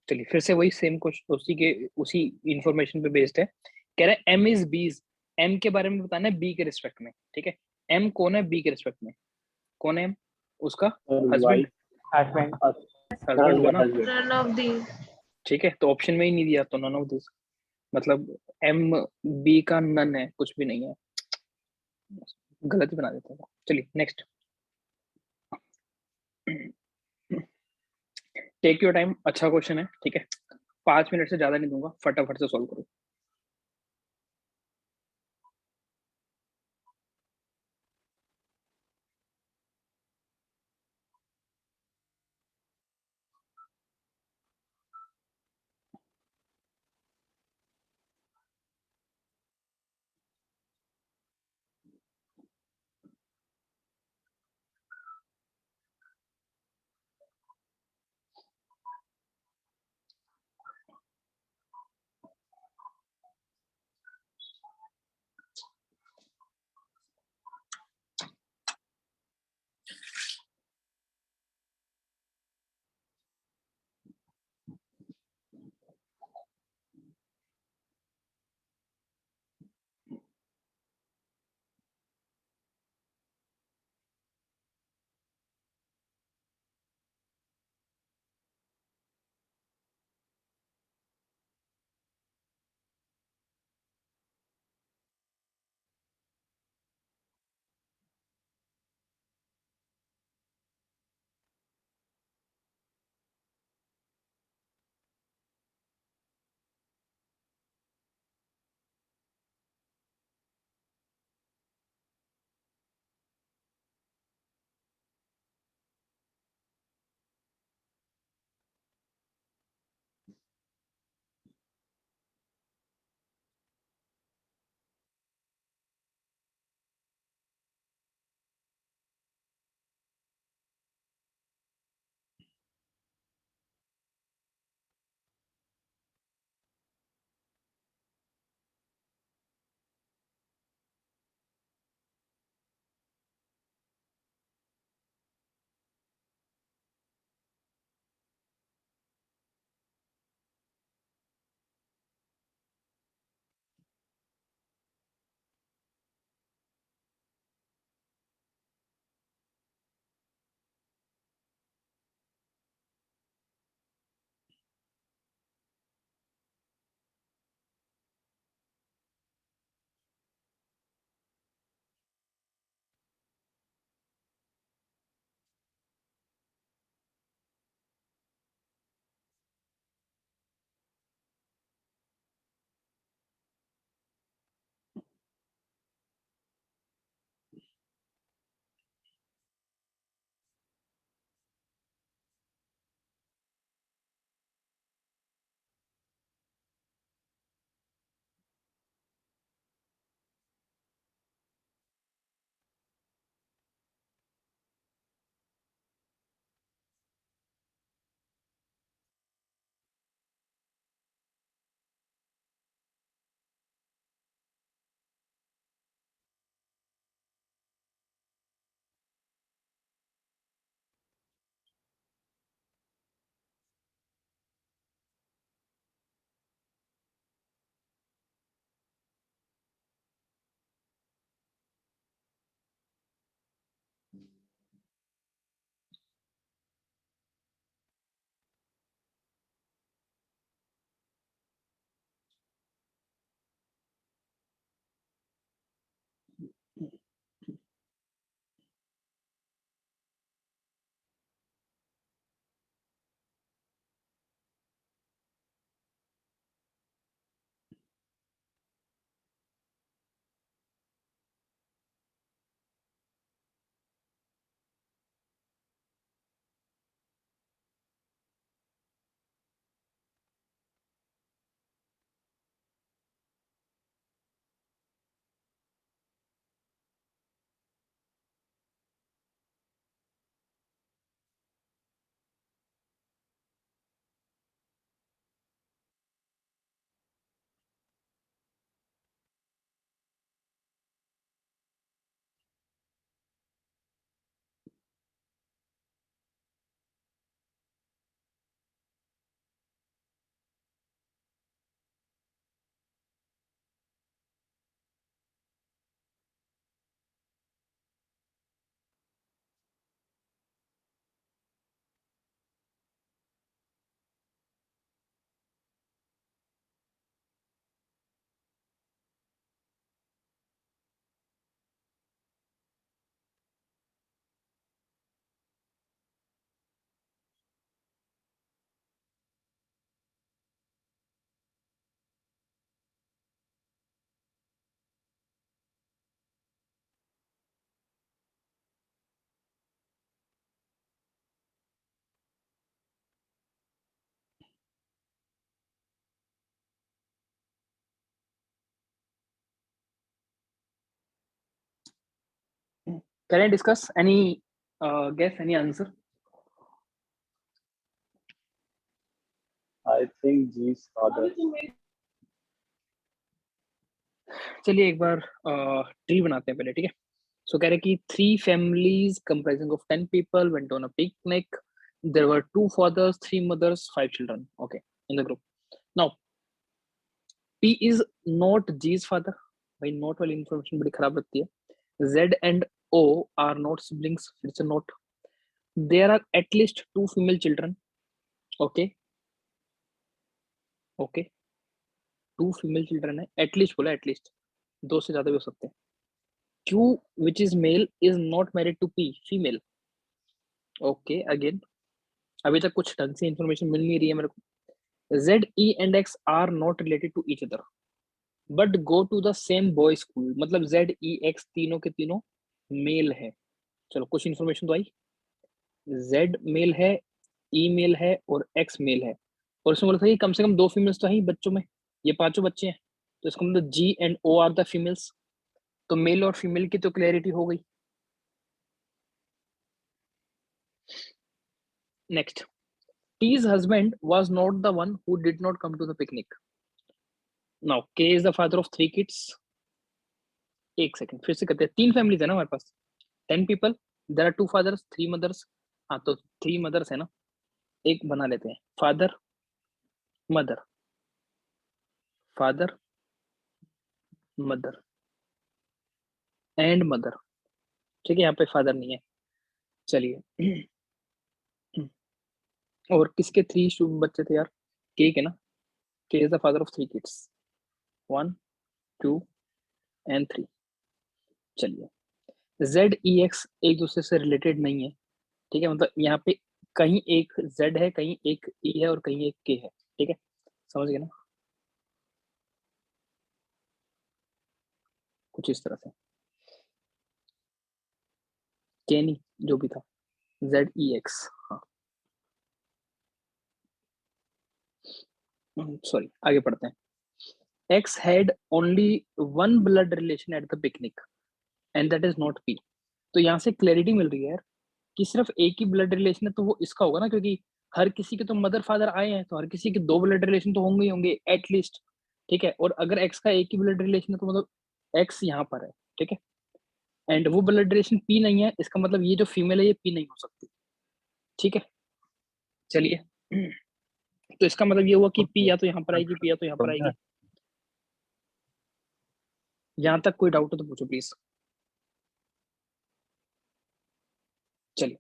चलिए फिर से वही सेम क्वेश्चन, उसी इंफॉर्मेशन पे बेस्ड है. कह रहे हैं एम इज बीज, एम के बारे में बताना है बी के रिस्पेक्ट में. ठीक है, एम कौन है बी के रिस्पेक्ट में, कौन है उसका हस्बैंड. Husband. हस्बैंड हुआ ना. None of these. ठीक है, तो ऑप्शन में ही नहीं दिया, तो नन ऑफ दिस, मतलब एम बी का नन है, कुछ भी नहीं है, गलत ही बना देता था. चलिए नेक्स्ट, टेक योर टाइम. अच्छा क्वेश्चन है, ठीक है, 5 मिनट से ज्यादा नहीं दूंगा, फटाफट से सॉल्व करो. Can I discuss any guess, any answer? I think G's father. चलिए एक बार ट्री बनाते हैं पहले, ठीक है? सो कह रहे कि 3 families comprising of 10 people went on a picnic. There were 2 fathers, 3 mothers, 5 children. Okay, in the group. Now, P is not G's father. भाई नोट वाली इंफॉर्मेशन बड़ी खराब लगती है. Z and O are not siblings. It's a note. There are at least 2 female children. Okay. Okay. 2 female children है. At least बोला, at least. 2 से ज्यादा भी हो सकते हैं. Q, which is male, is not married to P, female. Okay, again. अभी तक कुछ ढंग से इंफॉर्मेशन मिल नहीं रही है मेरे को. Z, E and X are not related to each other, but go to the same boy school. मतलब Z, E, X तीनों के तीनों मेल है. चलो कुछ इंफॉर्मेशन तो आई. Z मेल है, E मेल है और X मेल है. और उसमें बोला था कि कम से कम 2 फीमेल्स तो हैं बच्चों में. ये 5 बच्चे हैं, तो इसका मतलब G and O are the females. तो मेल और फीमेल की तो क्लैरिटी हो गई. Next, T's husband was not the one who did not come to the picnic. Now, K is the father of 3 kids. एक सेकंड फिर से करते हैं. 3 फैमिलीज है ना हमारे पास, 10 people. There are 2 fathers, 3 mothers. हाँ तो 3 mothers है ना, एक बना लेते हैं. Father mother, father mother and mother. ठीक है, यहाँ पे फादर नहीं है. चलिए, और किसके 3 बच्चे थे यार? के के ना. के is the father of 3 kids, 1 2 and 3. चलिए, Z, E, X एक दूसरे से रिलेटेड नहीं है. ठीक है, मतलब यहाँ पे कहीं एक Z है, कहीं एक E है और कहीं एक K है. ठीक है, समझ गए ना? कुछ इस तरह से. K नहीं, जो भी था, Z, E, X. हाँ, सॉरी, आगे पढ़ते हैं. X had only one blood relation at the picnic and that is not P. तो यहाँ से क्लैरिटी मिल रही है यार कि सिर्फ एक ही ब्लड रिलेशन है तो वो इसका होगा ना, क्योंकि हर किसी के तो मदर फादर आए हैं, तो हर किसी के 2 ब्लड रिलेशन तो होंगे ही होंगे एटलीस्ट. ठीक है, और अगर एक्स का एक ही ब्लड रिलेशन है तो मतलब एक्स यहाँ पर है. ठीक है, एंड वो ब्लड रिलेशन पी नहीं है, इसका मतलब ये जो फीमेल है ये पी नहीं हो सकती. ठीक है, चलिए, तो इसका मतलब ये हुआ कि पी या तो यहाँ पर आएगी, पी या तो यहाँ पर आएगी. यहाँ तक कोई डाउट हो तो पूछो प्लीज. चलिए,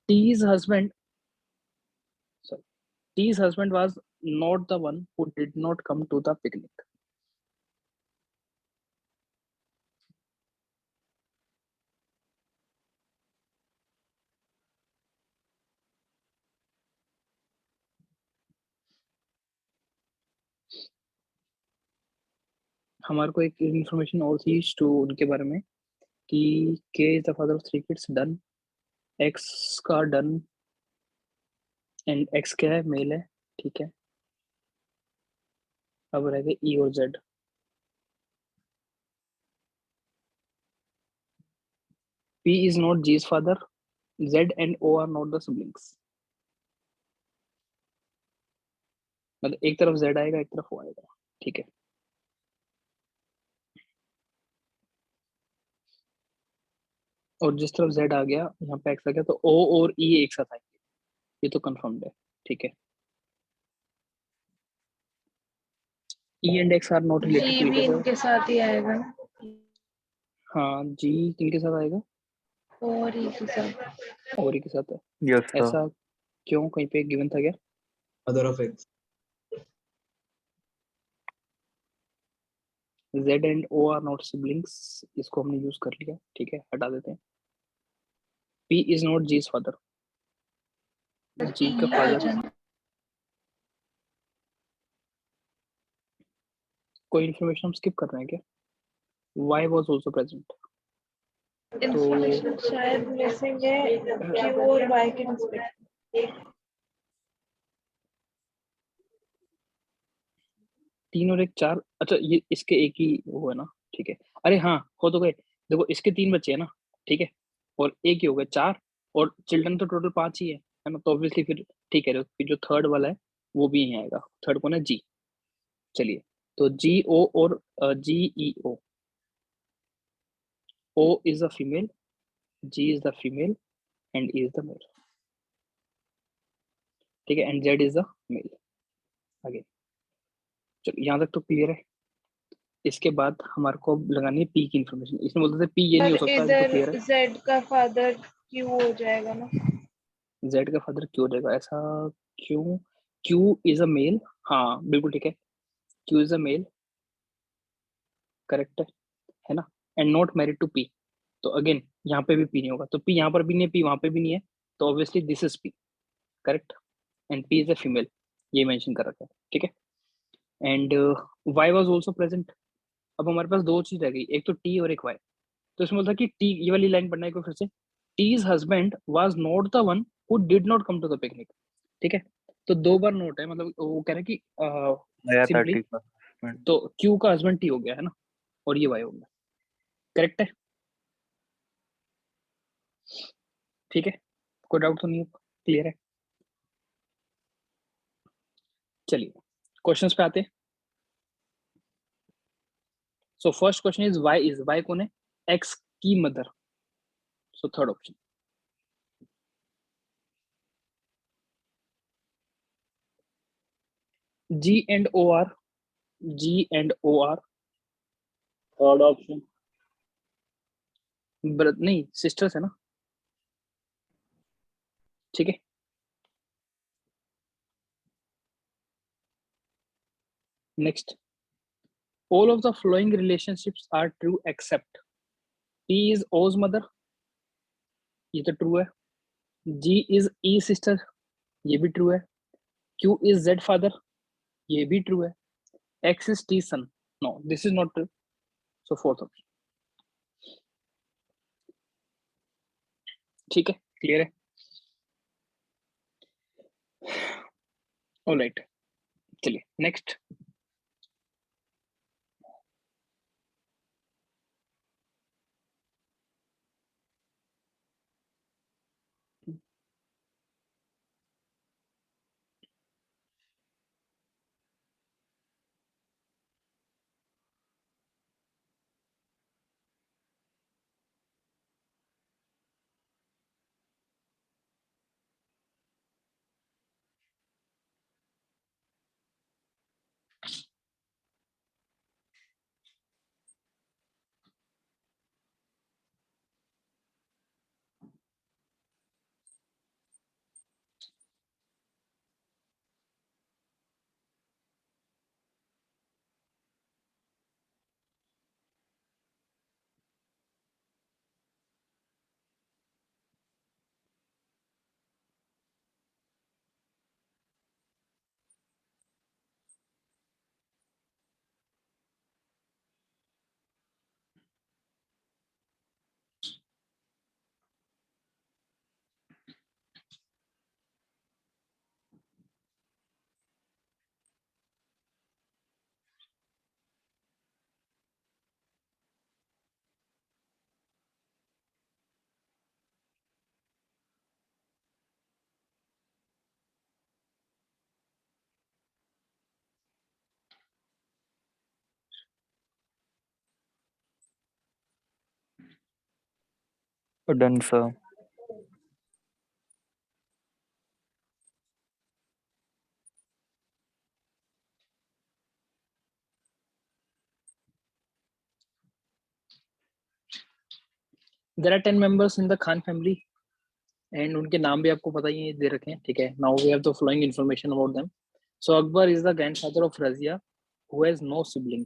T's husband was not the one who did not come to the picnic. हमारे को एक इंफॉर्मेशन और थी टू उनके बारे में कि K is the father of 3 kids, done. X का डन, एंड X क्या है? मेल है. ठीक है, अब रह गए E और Z. P is not G's father. Z and O are not the siblings. मतलब एक तरफ Z आएगा, एक तरफ O आएगा. ठीक है, और जिस तरफ Z आ गया यहाँ पे X आ गया, तो O और E एक साथ आएंगे. ये तो कंफर्म्ड है. ठीक है, E and X are not related ji to भी each other. इनके साथ ही आएगा ना, हाँ, G किनके साथ आएगा? और ही के साथ. और E के साथ है. Yes sir. ऐसा क्यों? कहीं पे गिवन था क्या? Mother of x. Z and O are not siblings, इसको हमने यूज कर लिया. ठीक है, हटा देते हैं. P is not G's father. G का फादर. कोई इन्फॉर्मेशन हम स्किप कर रहे हैं क्या? Y was also present. Information शायद मिसिंग है कि वो और वाई के रिस्पेक्ट. 3 और 1 4, अच्छा ये इसके एक ही वो है ना, ठीक है। अरे हाँ, हो तो गए, देखो इसके 3 बच्चे हैं ना, ठीक है, और एक ही हो गए 4, और चिल्ड्रन तो टोटल 5 ही है ना, तो ऑब्वियसली फिर ठीक है, फिर जो थर्ड वाला है वो भी यहीं आएगा। थर्ड कौन है? जी। चलिए, तो जी ओ और G E O is a female, G is the female and E is the male, ठीक है, and Z is the male. आगे चलो, यहाँ तक तो क्लियर है। इसके बाद हमारे को अब लगानी है पी की इंफॉर्मेशन। इसमें बोलते थे पी ये नहीं हो पर सकता, ये तो क्लियर इधर है। जेड का फादर क्यों हो जाएगा ना? जेड का फादर क्यों हो जाएगा ऐसा? क्यों? क्यू इज अ मेल, हाँ बिल्कुल ठीक है, Q is a male, correct है ना, and not married to P. तो अगेन यहाँ पे भी पी नहीं होगा, तो पी यहाँ पर भी नहीं है, पी वहां पे भी नहीं है, तो obviously this is P, correct, and P is a female, ये मेंशन कर रखा है, ठीक है। And why was also present. अब हमारे पास दो चीज रह गई, एक तो टी और एक वाई। तो इसमें बोलता कि टी, ये वाली लाइन पढ़ना है को फिर से, T's husband was not the one who did not come to the picnic, ठीक है। तो दो बार नोट है, मतलब वो कह रहे हैं कि आया था सिंपली, टी का husband। तो क्यू का हस्बैंड टी हो गया है ना, और ये वाई हो गया, करेक्ट है, ठीक है, कोई डाउट तो नहीं, क्लियर है। चलिए क्वेश्चंस पे आते हैं। So first question is Y कौन है? एक्स की mother, so third option. G and O are, G and O are, third option. नहीं सिस्टर्स है ना, ठीक है। Next, all of the following relationships are true except P is O's mother, ये तो ट्रू है, G is E sister, ये भी ट्रू है, Q is Z father, ये भी ट्रू है, X is T son, no this is not true, so fourth option, ठीक है, क्लियर है, ऑलराइट। चलिए next, done sir. There are 10 members in the Khan family, and उनके नाम भी आपको पता ही है, दे रखे हैं, ठीक है। Now we have the following information about them. So Akbar is the grandfather of Razia who has no sibling,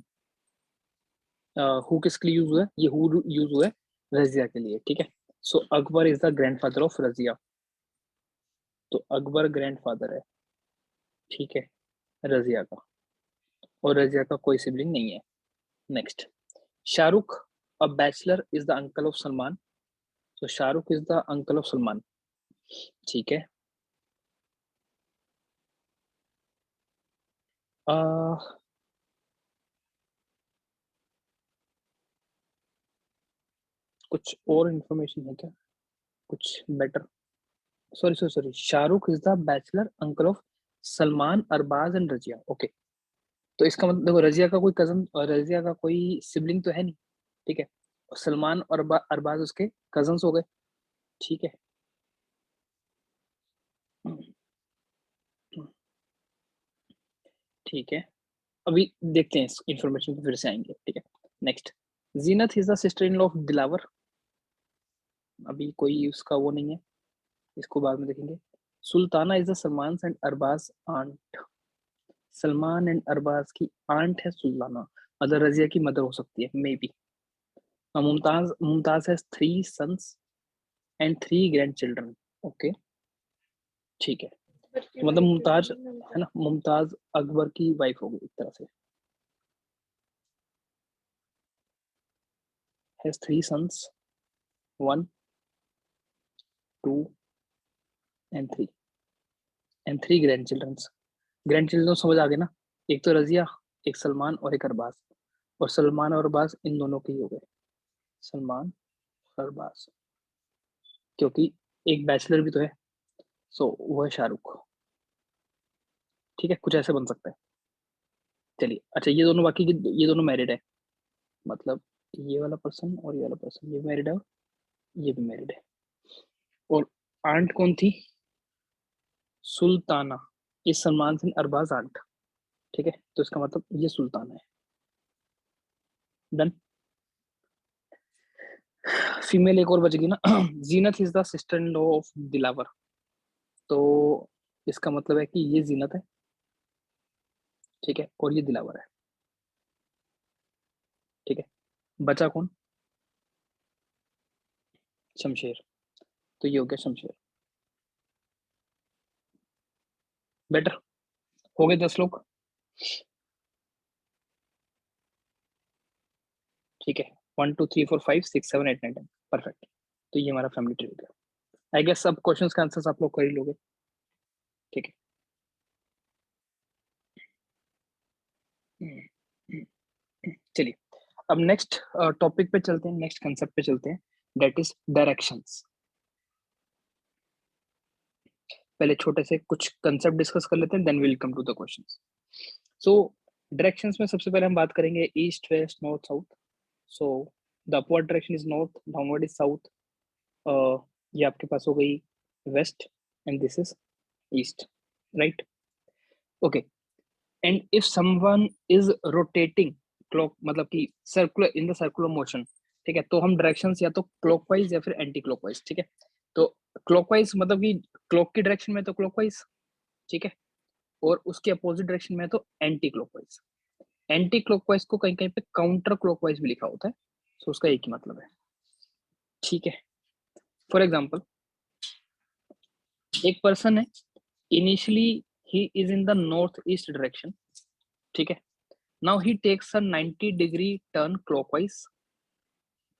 who किसके लिए यूज हुआ है? ये हु यूज हुआ है रजिया के लिए, ठीक है। So Akbar is the grandfather of Razia, तो अकबर ग्रैंडफादर है, ठीक है, रजिया का, और रजिया का कोई सिबलिंग नहीं है। Next, Shahrukh a bachelor is the uncle of Salman, so Shahrukh is the uncle of Salman, ठीक है। कुछ और इन्फॉर्मेशन है क्या, कुछ better? Sorry, Shahrukh is the bachelor uncle of Salman, Arbaaz and Razia. Okay, तो इसका मतलब देखो, रजिया का कोई कजन और रजिया का कोई सिबलिंग तो है नहीं, ठीक है, और सलमान और अरबाज उसके कजन्स हो गए, ठीक है। ठीक है, अभी देखते हैं, इंफॉर्मेशन पे फिर से आएंगे, ठीक है। Next, Zeenat is the sister in law of Dilawar. अभी कोई उसका वो नहीं है, इसको बाद में देखेंगे। Sultana is the Salman and Arbaaz aunt. Salman and Arbaaz की आंट है सुल्ताना, मतलब रजिया की मदर हो सकती है, maybe. Mumtaz has 3 sons and 3 grandchildren. Okay, ठीक है, तो मतलब मुमताज है ना, मुमताज अकबर की वाइफ हो गई एक तरह से। Has 3 sons, 1 2 and 3 and 3 grand childrens. Grand children समझ आ गए ना, एक तो रजिया, एक सलमान और एक अरबाज, और सलमान और अरबाज इन दोनों के ही हो गए, सलमान और अरबाज, क्योंकि एक बैचलर भी तो है, सो वो है शाहरुख, ठीक है, कुछ ऐसे बन सकता है। चलिए, अच्छा, ये दोनों बाकी ये दोनों मैरिड है, मतलब ये वाला पर्सन और ये वाला पर्सन, ये मैरिड है और ये भी मैरिड है। और आंट कौन थी? सुल्ताना इस सलमान सिंह अरबाज आंट, ठीक है, तो इसका मतलब ये सुल्ताना है। डन। फीमेल एक और बच गई ना, Zeenat is the sister in law of Dilawar, तो इसका मतलब है कि ये जीनत है, ठीक है, और ये दिलावर है, ठीक है। बचा कौन? शमशेर, तो ये हो गया शमशेर। बेटर हो गए 10 लोग, ठीक है। 1 2 3 4 5 6 7 8 9 10, परफेक्ट। तो ये हमारा फैमिली ट्री हो गया। आई गेस सब क्वेश्चंस के आंसर्स आप लोग कर ही लोगे, ठीक है। चलिए, अब नेक्स्ट टॉपिक पे चलते हैं, नेक्स्ट कंसेप्ट पे चलते हैं, दैट इज डायरेक्शंस। पहले छोटे से कुछ कंसेप्ट डिस्कस कर लेते हैं, then will come to the questions. So directions में सबसे पहले हम बात करेंगे east, west, north, south. So the upward direction is north, downward is south, ये आपके पास हो गई west, and this is east, right? Okay, and if someone is rotating clock, मतलब कि circular, in the circular motion, ठीक है, तो हम डायरेक्शंस या तो क्लॉकवाइज या फिर एंटी क्लॉकवाइज, ठीक है। तो क्लॉकवाइज मतलब कि क्लॉक की डायरेक्शन में तो क्लॉकवाइज, ठीक है, और उसके अपोजिट डायरेक्शन में तो एंटी क्लॉकवाइज। एंटी क्लॉकवाइज को कहीं कहीं पे काउंटर क्लॉकवाइज भी लिखा होता है, तो उसका एक ही मतलब है, ठीक है। फॉर एग्जाम्पल, एक पर्सन है, initially he is in the north east direction, ठीक है, now he takes a 90 degree turn clockwise,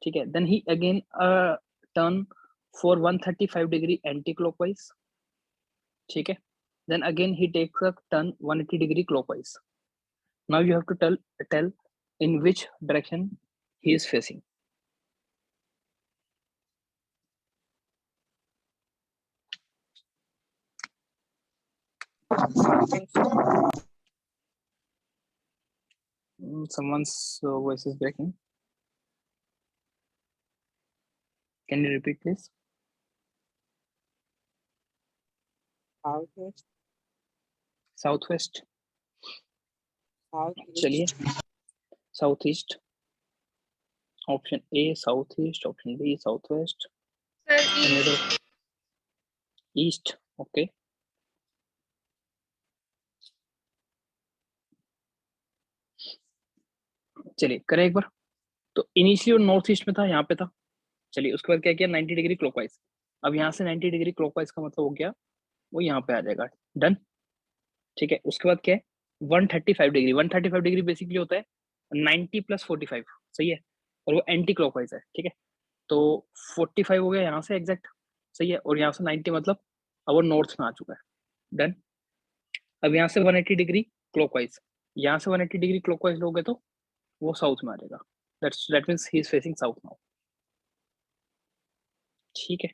ठीक है, then he again turn for 135 degree anti clockwise, ठीक है, then again he takes a turn 180 degree clockwise. Now you have to tell in which direction he is facing. Someone's voice is breaking. Can you repeat please? Southwest. Southwest. Southeast. चलिए, southeast. Option A southeast, option B southwest. Any other? East. Okay. चलिए करें एक बार। तो initially north east में था, यहाँ पे था। चलिए उसके बाद क्या किया, 90 डिग्री क्लॉकवाइज। अब यहाँ से 90 डिग्री क्लॉकवाइज का मतलब हो गया वो यहाँ पे आ जाएगा, डन, ठीक है। उसके बाद क्या है, 135 डिग्री, 135 डिग्री बेसिकली होता है 90 + 45, सही है, और वो एंटी क्लॉकवाइज है, ठीक है। तो 45 हो गया यहाँ से एग्जैक्ट, सही है, और यहाँ से 90 मतलब अब वो नॉर्थ में आ चुका है, डन। अब यहाँ से 180 डिग्री क्लॉकवाइज, यहाँ से 180 डिग्री क्लॉकवाइज लोगे तो वो साउथ में आ जाएगा, that means he is facing south now, ठीक है,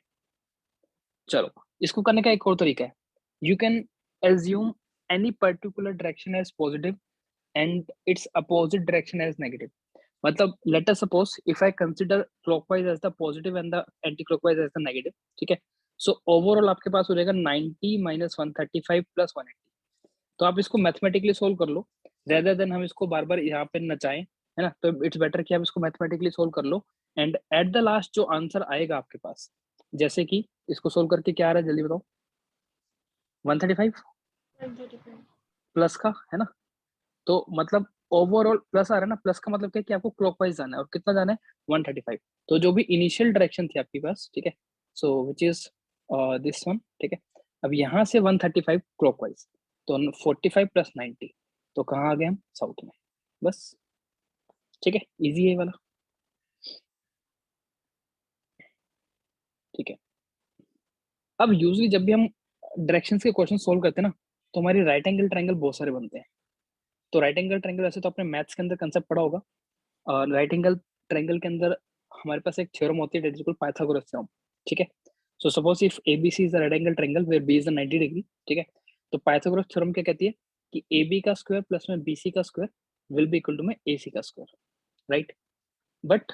चलो इसको करने का एक और तरीका है, you can assume any particular direction as positive and its opposite direction as negative. मतलब let us suppose if I consider clockwise as the positive and the anti clockwise as the negative, ठीक है। So overall आपके पास हो जाएगा 90 minus 135 plus 180। तो आप इसको मैथमेटिकली सोल्व कर लो रेदर देन हम इसको बार बार यहाँ पे नचाएं, है ना। तो इट्स बेटर कि आप इसको मैथमेटिकली सोल्व कर लो एंड एट द लास्ट जो आंसर आएगा आपके पास, जैसे कि इसको सोल्व करके क्या आ रहा है जल्दी बताओ, 135 135 प्लस का, है ना। तो मतलब ओवरऑल प्लस आ रहा है ना, प्लस का मतलब क्या है कि आपको क्लॉकवाइज जाना है और कितना जाना है 135। तो जो भी इनिशियल डायरेक्शन थी आपके पास, ठीक है, सो विच इज दिस वन, ठीक है। अब यहाँ से 135 क्लॉकवाइज, तो 45 प्लस 90, तो कहाँ आ गए हम, साउथ में, बस, ठीक है, इजी है ये वाला, ठीक है। अब यूजली जब भी हम डायरेक्शंस के क्वेश्चन सोल्व करते हैं ना, तो हमारी राइट एंगल ट्रायंगल बहुत सारे बनते हैं। तो राइट एंगल ट्रायंगल वैसे तो आपने मैथ्स के अंदर कंसेप्ट पढ़ा होगा, और राइट एंगल ट्रायंगल के अंदर हमारे पास एक थ्योरम होती है, that is called Pythagoras theorem, ठीक है। So suppose if ABC is a right angle triangle where B is 90 degree, ठीक है। तो पाइथागोरस थ्योरम क्या कहती है कि AB का स्क्वायर प्लस में BC का स्क्वायर विल बी इक्वल टू में AC का स्क्वायर, राइट। बट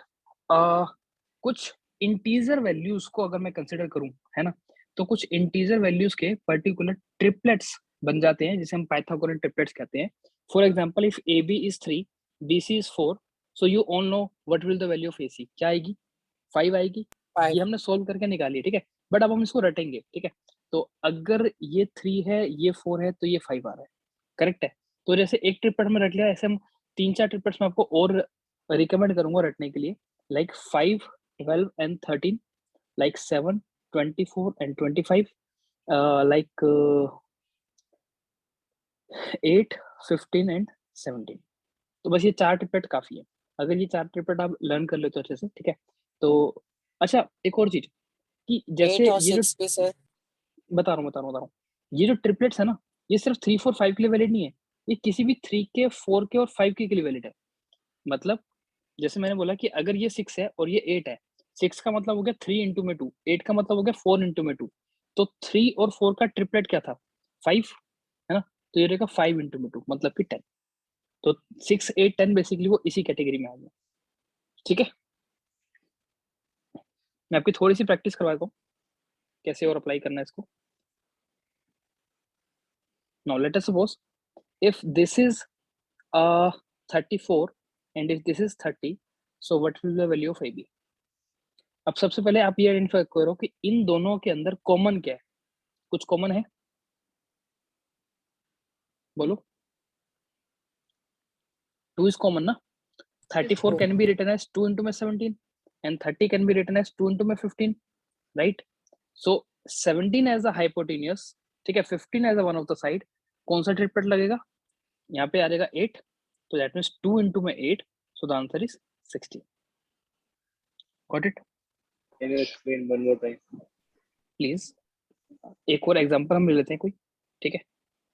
कुछ इंटीजर वैल्यूज को अगर मैं कंसिडर करूं, है ना, तो कुछ इंटीजर वैल्यूज के पर्टिकुलर ट्रिपलेट्स बन जाते हैं जिसे हम पाइथागोरन ट्रिपलेट्स कहते हैं। For example if AB is 3, BC is 4, so you all know what will the value of AC, क्या आएगी, 5 आएगी। ये हमने सोल्व करके निकाली है, ठीक है। बट अब हम इसको रटेंगे, ठीक है। तो अगर ये 3 है, ये 4 है, तो ये 5 आ रहा है, करेक्ट है। तो जैसे एक ट्रिपलेट में रट लिया, ऐसे हम 3-4 ट्रिपलेट्स में आपको और रिकमेंड करूंगा रटने के लिए, like 5, 12 and 13, like 7, 24 and 25, like 8, 15 and 17। तो बस ये 4 ट्रिपलेट काफी है। अगर ये 4 ट्रिपलेट आप लर्न कर लेते हो अच्छे से, ठीक है। तो अच्छा एक और चीज कि जैसे ये जो बता रहा हूँ, ये जो ट्रिपलेट्स है ना, ये सिर्फ 3, 4, 5 के लिए वैलिड नहीं है, ये किसी भी 3 के, 4 के और 5 के लिए वैलिड है। मतलब जैसे मैंने बोला कि अगर ये 6 है और ये 8 है, 6 का मतलब हो गया 3 इंटू में 2, 8 का मतलब हो गया 4 इंटू में 2, तो 3 और 4 का ट्रिपलेट क्या था, 5, है ना। तो ये रहेगा 5 इंटू में 2 मतलब कि 10। तो 6, 8, 10 बेसिकली वो इसी कैटेगरी में आ गया, ठीक है। मैं आपकी थोड़ी सी प्रैक्टिस करवा देता हूँ कैसे और अप्लाई करना है इसको। Now let us suppose if this is 34 and if this is 30, so what will be the value of AB? अब सबसे पहले आप ये आइडेंटिफाई करो कि इन दोनों के अंदर कॉमन क्या है, कुछ कॉमन है, बोलो। 2 is common ना, 34 can be written as 2 into में 17 and 30 can be written as 2 into में 15, right? So 17 as a hypotenuse, ठीक है, 15 as a one of the side, कौन सा ट्रिपलेट लगेगा, यहाँ पे आ जाएगा 8, तो that means 2 into में 8, so the answer is 16. Got it? Can you explain one more time? Please. एक और एग्जांपल हम ले लेते हैं कोई, ठीक है।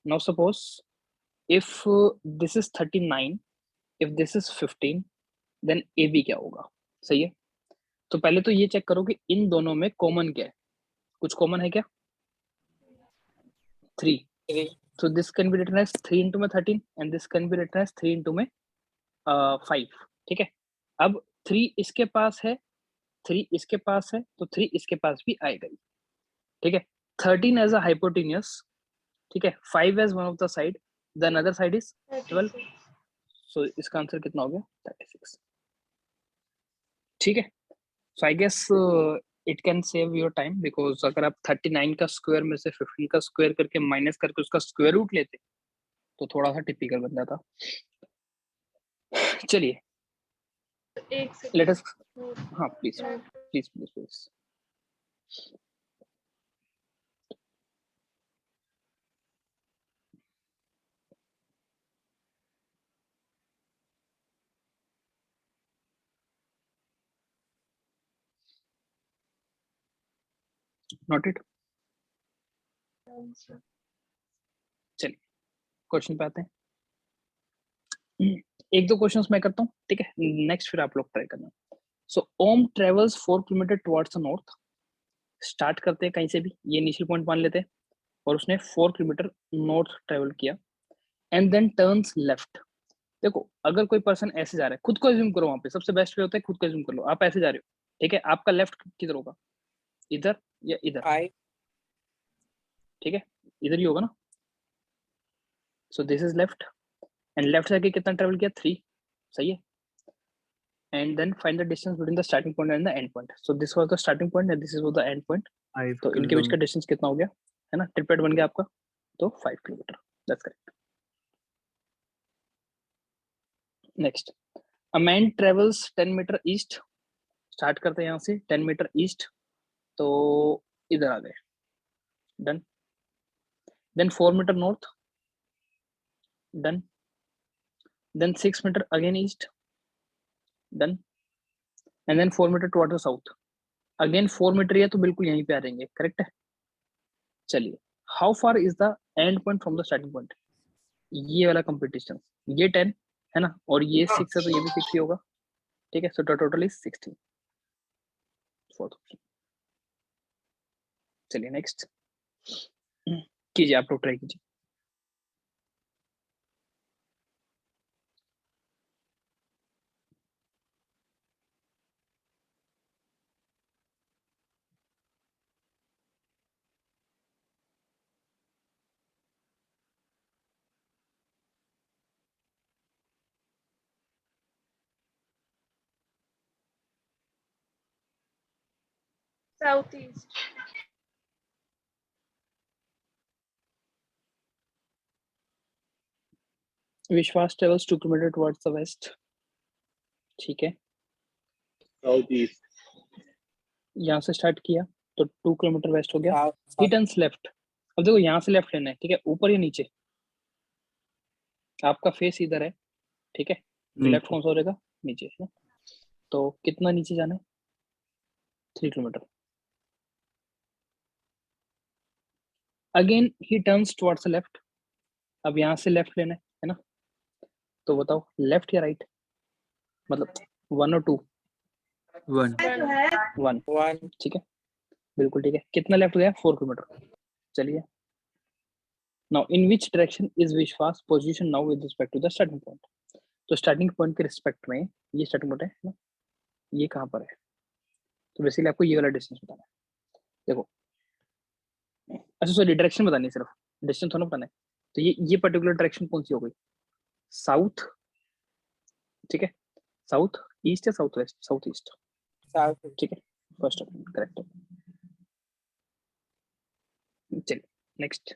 Now suppose if this is 39, if this is 15, then AB क्या होगा, सही है। तो पहले तो ये चेक करो कि इन दोनों में कॉमन क्या है, कुछ कॉमन है क्या, 3, so this can be written as 3 into में 13 and this can be written as 3 into में 5, ठीक है। अब 3 इसके पास है, 3 इसके पास है, तो 3 इसके पास भी आएगा, ठीक है। 13 as a hypotenuse, ठीक है, 5 as one of the side, the another side is 12, 36 so इसका आंसर कितना हो गया, 36, ठीक है। So I guess it can save your time, because अगर आप 39 का स्क्वायर में से 15 का स्क्वायर करके माइनस करके उसका स्क्वायर रूट लेते तो थोड़ा सा टिपिकल बन जाता। चलिए एक लेट अस, सेकंड। हाँ please please please please. Noted. चलिए क्वेश्चन पे आते हैं, एक दो क्वेश्चंस मैं करता हूँ, ठीक है, नेक्स्ट फिर आप लोग ट्राई करना। So Om travels 4 kilometre towards the north start करते हैं कहीं से भी, ये इनिशियल पॉइंट मान लेते हैं, और उसने 4 किलोमीटर नॉर्थ ट्रेवल किया एंड देन टर्न्स लेफ्ट। देखो अगर कोई पर्सन ऐसे जा रहा है, खुद को एज्यूम करो, वहां पे सबसे बेस्ट वे होता है खुद को एज्यूम कर लो, आप ऐसे जा रहे हो, ठीक है, आपका लेफ्ट किधर होगा, इधर या इधर, ठीक है, इधर ही होगा ना। So this is left, and left से आगे कितना ट्रेवल किया, 3, सही है। And then find the distance between the starting point and the end point. So this was the starting point and this is the end point. 5 तो इनके बीच का kilometre. Distance कितना हो गया, है ना, ट्रिपलेट बन गया आपका, तो 5 kilometre, that's correct. Next, a man travels 10 metre east, start करते हैं यहाँ से 10 मीटर ईस्ट, तो इधर आ गए, done. Then 4 metre north, done. Then 6 metre again east, done. And then 4 metre towards the south, again 4 metre है तो बिल्कुल यहीं पे आ जाएंगे, करेक्ट है। चलिए, how far is the end point from the starting point, ये वाला कंप्लीट डिस्टेंस, ये 10 है ना, और ये 6 है तो ये भी 6 ही होगा, ठीक है। सो टोटल इज 16, फोर्थ ऑप्शन। चलिए नेक्स्ट कीजिए, आप लोग ट्राई कीजिए। Southeast. Vishwas travels 2 kilometre towards the west, ठीक है, साउथ ईस्ट। यहाँ से स्टार्ट किया तो 2 किलोमीटर वेस्ट हो गया, ही टर्न्स लेफ्ट। अब देखो यहाँ से लेफ्ट लेना है, ठीक है, ऊपर या नीचे, आपका फेस इधर है, ठीक है, लेफ्ट कौन सा हो जाएगा, नीचे है। तो कितना नीचे जाना है, 3 kilometre. Again he turns towards the left, अब यहाँ से लेफ्ट लेना है ना, तो बताओ लेफ्ट या राइट, मतलब 1 और 2, 1, ठीक है, बिल्कुल ठीक है। कितना लेफ्ट गया, 4 किलोमीटर। चलिए, now in which direction is Vishwas position now with respect to the starting point. तो स्टार्टिंग पॉइंट के रिस्पेक्ट में ये स्टार्टिंग पॉइंट है ना, ये कहाँ पर है, तो बेसिकली आपको ये वाला डिस्टेंस बताना है। देखो, अच्छा सॉरी, डायरेक्शन बतानी है, सिर्फ डिस्टेंस थोड़ा बताना है। तो ये पर्टिकुलर डायरेक्शन कौन सी हो गई, साउथ, ठीक है, साउथ ईस्ट या साउथ वेस्ट, साउथ ईस्ट, ठीक है, फर्स्ट ऑप्शन करेक्ट है। चलिए next,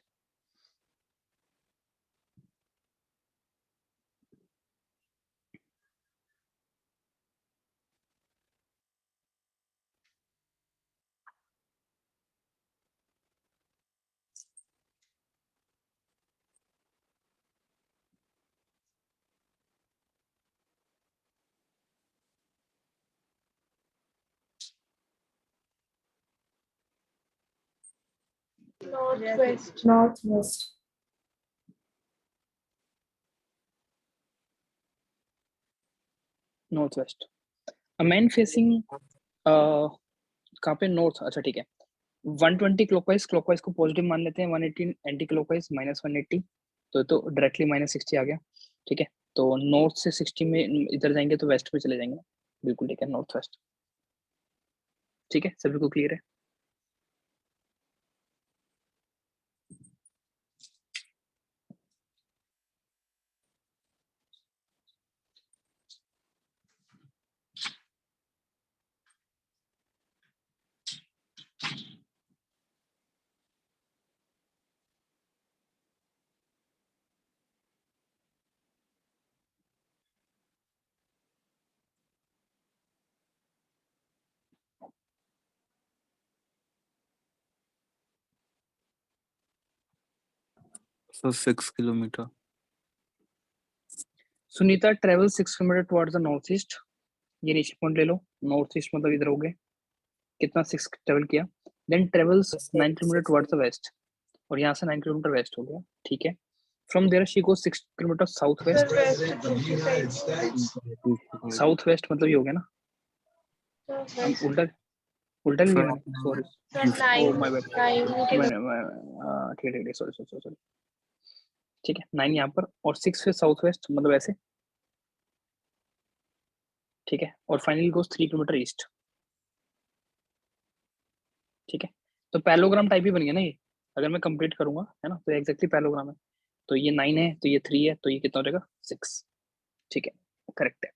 Northwest. Northwest. North west, a man facing कहाँ पे, नॉर्थ, अच्छा ठीक है। 120 क्लॉकवाइज, क्लॉकवाइज को पॉजिटिव मान लेते हैं, 180 एंटी क्लॉकवाइज -180, तो डायरेक्टली -60 आ गया, ठीक है। तो नॉर्थ से 60 में इधर जाएंगे तो वेस्ट में चले जाएंगे, बिल्कुल ठीक है, नॉर्थ वेस्ट, ठीक है, सभी को क्लियर है। So 6 kilometer. Sunita travel 6 kilometre towards the north east, ये नीचे पॉइंट ले लो, नॉर्थ ईस्ट मतलब इधर हो गए, कितना 6 ट्रेवल किया। Then travels 9 kilometre towards the west, और यहाँ से 9 किलोमीटर वेस्ट हो गया, ठीक है। From there she goes 6 kilometre south Sir, west, west to the side. South west मतलब ये हो गया ना, Sir, हम west. उल्टा, उल्टा लिख सर दिया मैंने, sorry. Sir oh 9 my bad, 9 के ठीक है, सॉरी सॉरी सॉरी, ठीक है। 9 यहाँ पर और 6 फिर साउथ वेस्ट, मतलब ऐसे, ठीक है। और फाइनली गोस 3 किलोमीटर ईस्ट, ठीक है। तो पैलोग्राम टाइप ही बन गया ना ये, अगर मैं कंप्लीट करूंगा, है ना, तो एग्जैक्टली पैलोग्राम है। तो ये 9 है, तो ये 3 है, तो ये कितना हो जाएगा 6, ठीक है, करेक्ट है।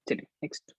चलिए next.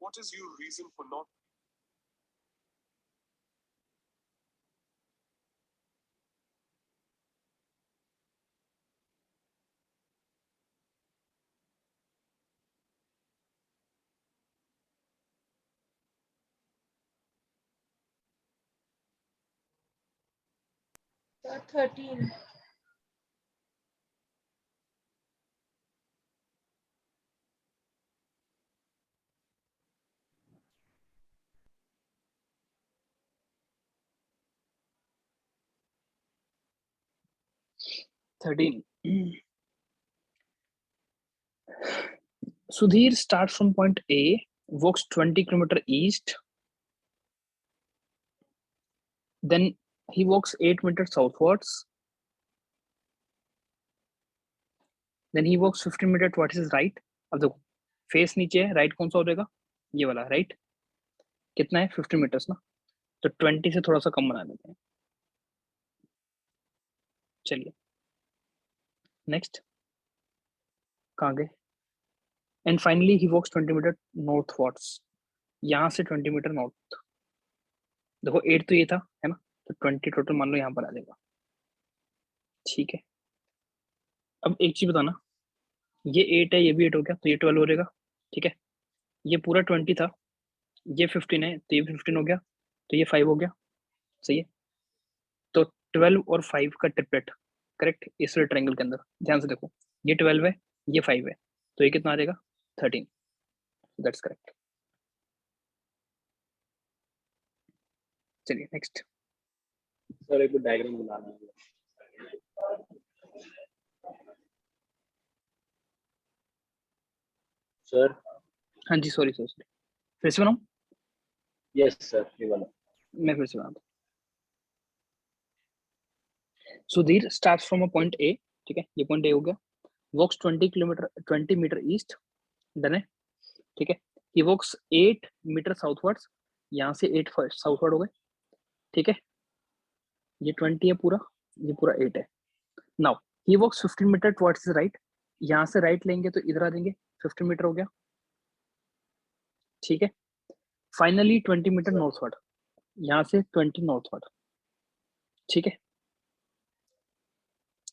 What is your reason for not? Sir 13. Thirteen. Sudhir starts from point A, walks 20 kilometer east, then he walks 8 meters southwards, then he walks 15 meters towards his right. अब देखो फेस नीचे है, right कौन सा हो जाएगा, ये वाला राइट, कितना है 15 मीटर्स ना, तो 20 से थोड़ा सा कम बना देते हैं। चलिए नेक्स्ट, कहाँ गए, and finally he walks 20 metre northwards, यहाँ से 20 मीटर नॉर्थ, देखो 8 तो ये था, है ना, तो 20 टोटल मान लो यहाँ पर आ जाएगा, ठीक है। अब एक चीज बताना, ये 8 है, ये भी 8 हो गया, तो ये 12 हो जाएगा, ठीक है। ये पूरा 20 था, ये 15 है, तो ये 15 हो गया, तो ये 5 हो गया, सही है। तो 12 और 5 का ट्रिपलेट, करेक्ट, इस ट्रायंगल के अंदर ध्यान से देखो, ये 12 है, ये 5 है, तो ये कितना आ जाएगा 13, दैट्स करेक्ट। चलिए नेक्स्ट। सर एक डायग्राम बनाना है। सर हाँ जी, सॉरी सॉरी, फिर से बनाऊं, यस सर, ये वाला। मैं फिर से बनाता हूँ। Sudhir starts from a point A, ठीक है, ये पॉइंट ए हो गया, वॉक्स 20 मीटर ईस्ट, डन है, ठीक है। ही वॉक्स 8 मीटर साउथवर्ड्स, यहाँ से 8 साउथवर्ड हो गए, ठीक है। ये 20 है पूरा, ये पूरा 8 है। Now he walks 15 metre towards right, यहाँ से राइट लेंगे तो इधर आ जाएंगे, 15 मीटर हो गया, ठीक है। फाइनली 20 मीटर नॉर्थवर्ड, यहाँ से 20 नॉर्थवर्ड, ठीक है,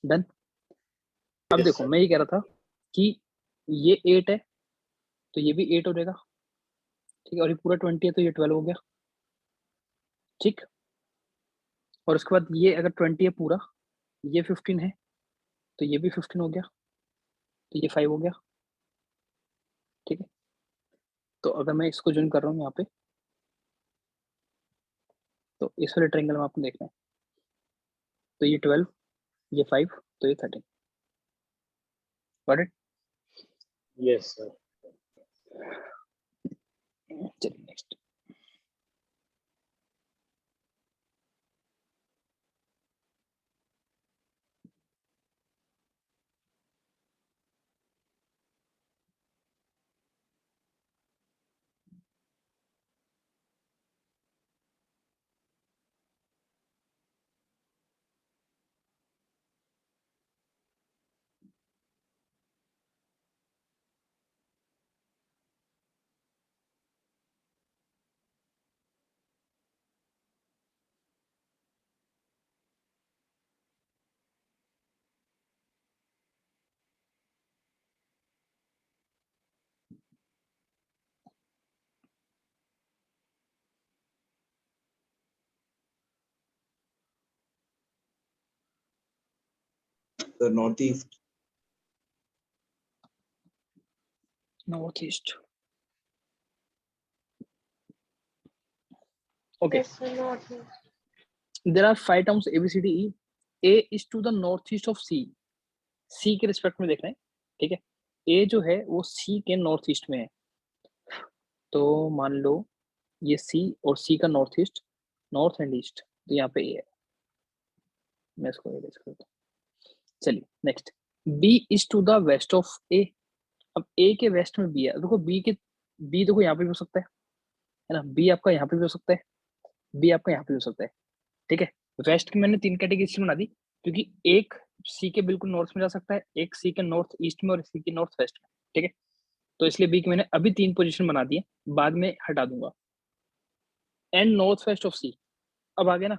डन। अब Yes, देखो sir. मैं ये कह रहा था कि ये 8 है, तो ये भी 8 हो जाएगा, ठीक है, और ये पूरा 20 है, तो ये 12 हो गया, ठीक। और उसके बाद ये अगर 20 है पूरा, ये 15 है, तो ये भी 15 हो गया, तो ये 5 हो गया, ठीक है। तो अगर मैं इसको ज्वाइन कर रहा हूँ यहाँ पे, तो इस वाले ट्रायंगल में आपको देखना है, तो ये 12, ये 5, तो ये 13, गॉट इट। Yes, sir. चलिए next. the northeast. Northeast. Okay. Yes, sir, northeast. There are 5 terms A, B, C, D, E. A is to the northeast of C. C के रिस्पेक्ट में देखना है, ठीक है। A जो है वो C के नॉर्थ ईस्ट में है, तो मान लो ये C और C का north east, north and east, तो यहाँ पे A है, मैं इसको इरेज करता हूँ। चलिए next, B is to the west of A। अब A के वेस्ट में B है, देखो B देखो यहाँ पे भी हो सकता है ना, B आपका यहाँ पे भी हो सकता है, B आपका यहाँ पे भी हो सकता है, ठीक है। वेस्ट की मैंने 3 कैटेगरी बना दी, क्योंकि एक सी के बिल्कुल नॉर्थ में जा सकता है, एक सी के नॉर्थ ईस्ट में और सी के नॉर्थ वेस्ट में, ठीक है। तो इसलिए बी की मैंने अभी 3 पोजीशन बना दी है, बाद में हटा दूंगा। एंड नॉर्थ वेस्ट ऑफ सी, अब आ गया ना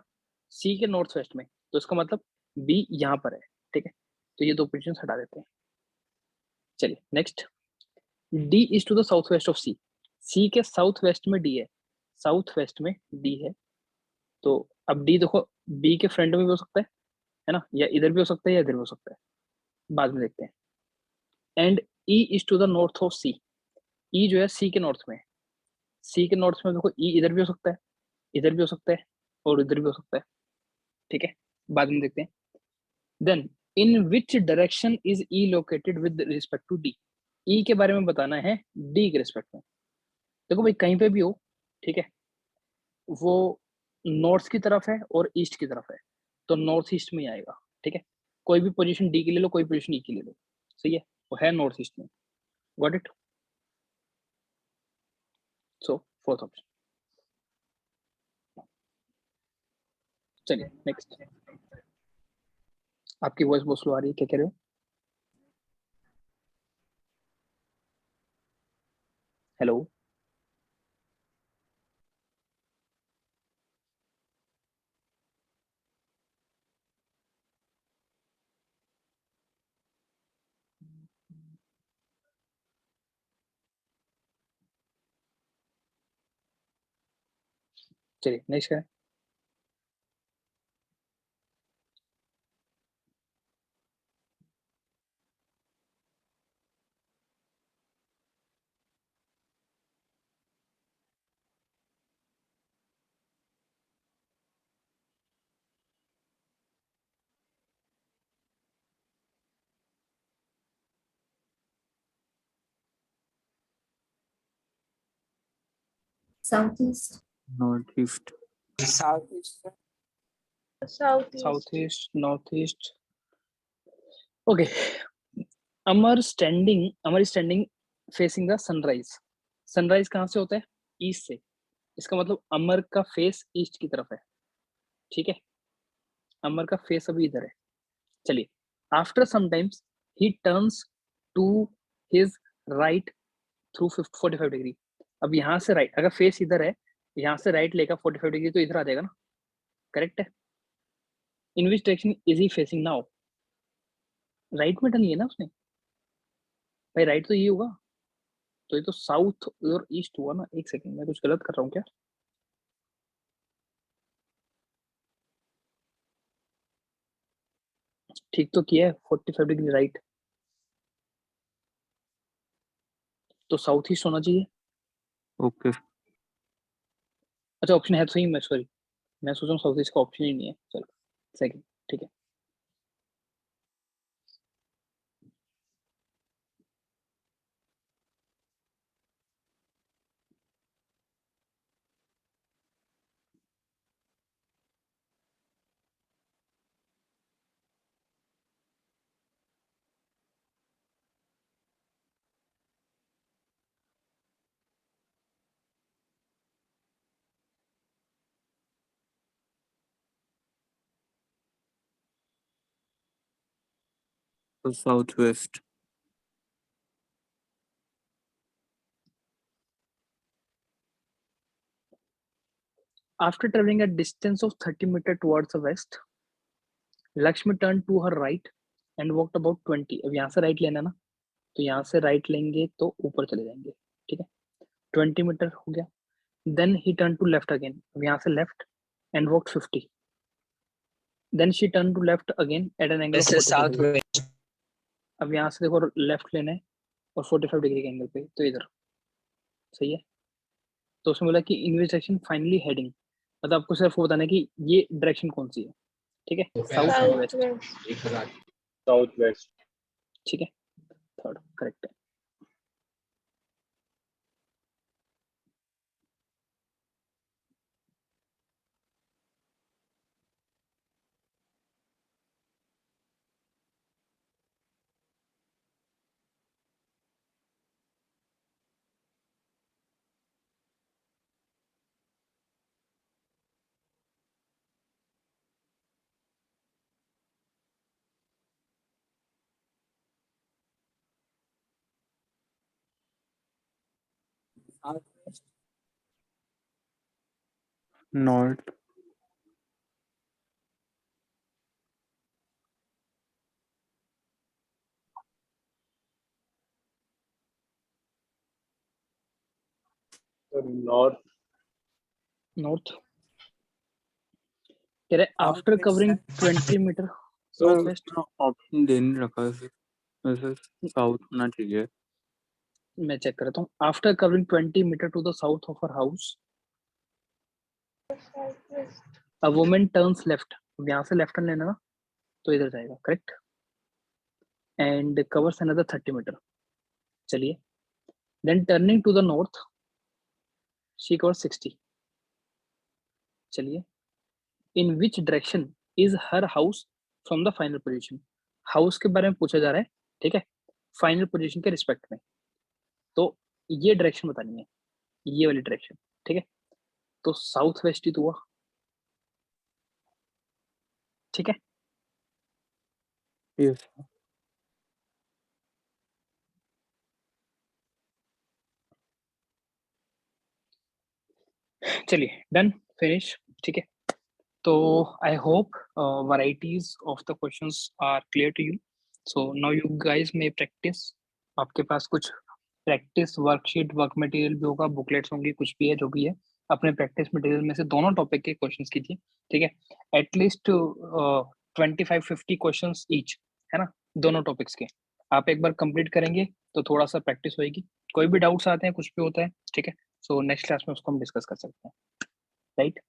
सी के नॉर्थ वेस्ट में, तो इसका मतलब बी यहाँ पर है, ठीक है। तो ये 2 पोजीशन हटा देते हैं। चलिए next, D is to the south west of C. C के साउथ वेस्ट में डी है, साउथ वेस्ट में डी है, तो अब डी देखो बी के फ्रंट में भी हो सकता है ना, या इधर भी हो सकता है या इधर भी हो सकता है, बाद में देखते हैं। And E is to the north of C. E जो है सी के नॉर्थ में, सी के नॉर्थ में देखो ई इधर भी हो सकता है, इधर भी हो सकता है और इधर भी हो सकता है, ठीक है, बाद में देखते हैं। Then in which direction is E located with respect to D. E के बारे में बताना है डी के रिस्पेक्ट में। देखो भाई कहीं पे भी हो, ठीक है, वो नॉर्थ की तरफ है और ईस्ट की तरफ है, तो नॉर्थ ईस्ट में ही आएगा, ठीक है। कोई भी पोजीशन डी की ले लो, कोई पोजीशन ई की ले लो, सही है, वो है नॉर्थ ईस्ट में। Got it? So fourth option. चलिए नेक्स्ट, आपकी वॉइस बहुत स्लो आ रही है, क्या कह रहे हो? हेलो, चलिए नेक्स्ट करें। Southeast. Northeast. Southeast. Southeast. South east, north east, okay. हमारी standing facing the sunrise. Sunrise कहाँ से होता है? ईस्ट से, इसका मतलब अमर का फेस ईस्ट की तरफ है, ठीक है। अमर का फेस अभी इधर है। चलिए, after sometimes he turns to his right through 45 degree. अब यहाँ से राइट, अगर फेस इधर है, यहाँ से राइट लेगा 45 डिग्री, तो इधर आ जाएगा ना, करेक्ट है। In which direction is he facing now? Right में टर्न लिया ना उसने भाई, राइट तो ये होगा, तो ये तो साउथ और ईस्ट हुआ ना। एक सेकंड, मैं कुछ गलत कर रहा हूँ क्या? ठीक तो किया है, 45 डिग्री राइट, तो साउथ ईस्ट होना चाहिए। Okay. अच्छा ऑप्शन है तो सही, मैं सॉरी, मैं सोच रहा हूँ साउथ ईस्ट का ऑप्शन ही नहीं है। चलो सेकंड, ठीक है। So southwest. After traveling a distance of 30 meters towards the west, Lakshmi turned to her right and walked about 20। अब यहाँ से राइट लेना ना, तो यहाँ से राइट लेंगे तो ऊपर चले जाएंगे, ठीक है। 20 मीटर हो गया। Then he turn to left again, अब यहाँ से left and walk 50। Then she turn to left again at an angle of 45 south degree. West. अब यहाँ से देखो लेफ्ट लेना है और 45 डिग्री के एंगल पे, तो इधर सही है। तो उसमें बोला कि इन विच डायरेक्शन फाइनली हेडिंग, मतलब आपको सिर्फ वो बताना है कि ये डायरेक्शन कौन सी है, ठीक है, south and south west, west. South west. ठीक है, थर्ड करेक्ट है। नॉर्थ। नॉर्थ। नॉर्थ कह रहे after covering 20 metre south west. Option दे नहीं रखा है, वैसे साउथ होना चाहिए। मैं चेक करता हूँ। After covering 20 metre to the south of her house a woman turns left, यहाँ से लेफ्ट टर्न लेना ना, तो इधर जाएगा, correct, and covers another 30 metre. चलिए, then turning to the north she covers 60। चलिए, in which direction is her house from the final position, house के बारे में पूछा जा रहा है, ठीक है, फाइनल पोजीशन के रिस्पेक्ट में। तो ये डायरेक्शन बतानी है, ये वाली डायरेक्शन, ठीक है। तो साउथ वेस्ट ही तो हुआ, ठीक है। यस। चलिए, डन, फिनिश, ठीक है। तो I hope varieties of the questions are clear to you. So now you guys may practice. आपके पास कुछ प्रैक्टिस वर्कशीट, वर्क मटेरियल भी होगा, बुकलेट्स होंगी, कुछ भी है, जो भी है, अपने प्रैक्टिस मटेरियल में से दोनों टॉपिक के क्वेश्चंस कीजिए, ठीक है। एटलीस्ट 25-50 क्वेश्चंस ईच, है ना, दोनों टॉपिक्स के। आप एक बार कंप्लीट करेंगे तो थोड़ा सा प्रैक्टिस होएगी। कोई भी डाउट्स आते हैं, कुछ भी होता है, ठीक है, सो नेक्स्ट क्लास में उसको हम डिस्कस कर सकते हैं, right.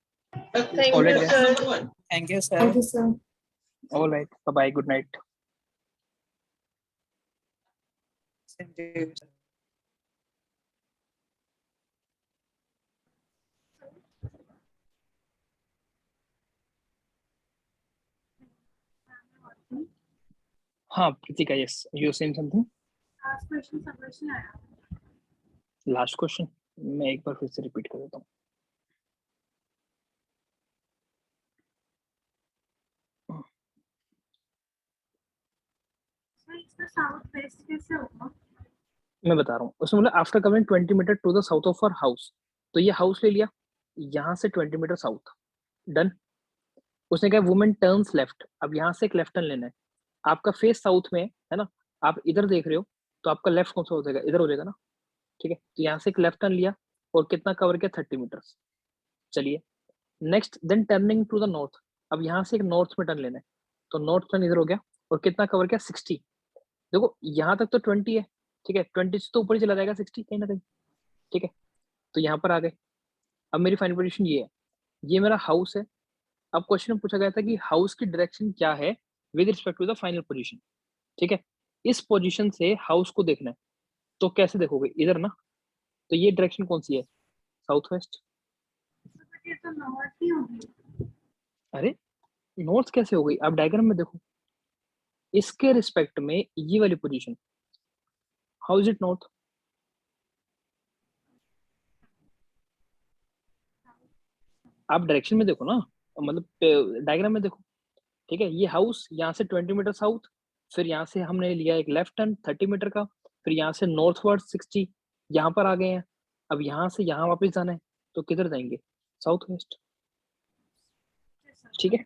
Thank All you, right, sir. Thank you sir. Thank you, sir. All right, bye bye, good night. हाँ Preetika, yes, you saying something. Last question मैं एक बार फिर से रिपीट कर देता हूँ। मैं बता रहा हूँ, उसमें बोला after coming 20 metre to the south of our house, तो ये हाउस ले लिया, यहाँ से 20 मीटर साउथ, डन। उसने कहा वुमेन टर्न्स लेफ्ट, अब यहाँ से एक लेफ्ट टर्न लेना है, आपका फेस साउथ में है ना, आप इधर देख रहे हो, तो आपका लेफ्ट कौन सा हो जाएगा, इधर हो जाएगा ना, ठीक है। तो यहाँ से एक लेफ्ट टर्न लिया और कितना कवर किया, 30 मीटर। चलिए, next then turning to the north, अब यहाँ से एक नॉर्थ में टर्न लेना है, तो नॉर्थ टर्न इधर हो गया और कितना कवर किया, 60। देखो यहाँ तक तो 20 है, ठीक है, 20 से तो ऊपर ही चला जाएगा 60 कहीं ना कहीं, ठीक है। तो यहाँ पर आ गए। अब मेरी फाइनल पोजीशन ये है, ये मेरा हाउस है। अब क्वेश्चन में पूछा गया था कि हाउस की डायरेक्शन क्या है with respect to the final position, ठीक है। इस पोजीशन से हाउस को देखना है, तो कैसे देखोगे, इधर ना, तो ये डायरेक्शन कौन सी है, साउथ वेस्ट। अरे नॉर्थ कैसे हो गई, आप डायग्राम में देखो, इसके रिस्पेक्ट में ये वाली position, how is it north. आप डायरेक्शन में देखो ना, मतलब डायग्राम में देखो, ठीक है। ये हाउस यहाँ से 20 मीटर साउथ, फिर यहाँ से हमने लिया एक लेफ्ट टर्न 30 मीटर का, फिर यहाँ से नॉर्थ वर्ड 60, यहाँ पर आ गए हैं। अब यहाँ से यहाँ वापस जाना है, तो किधर जाएंगे, साउथ वेस्ट, ठीक है।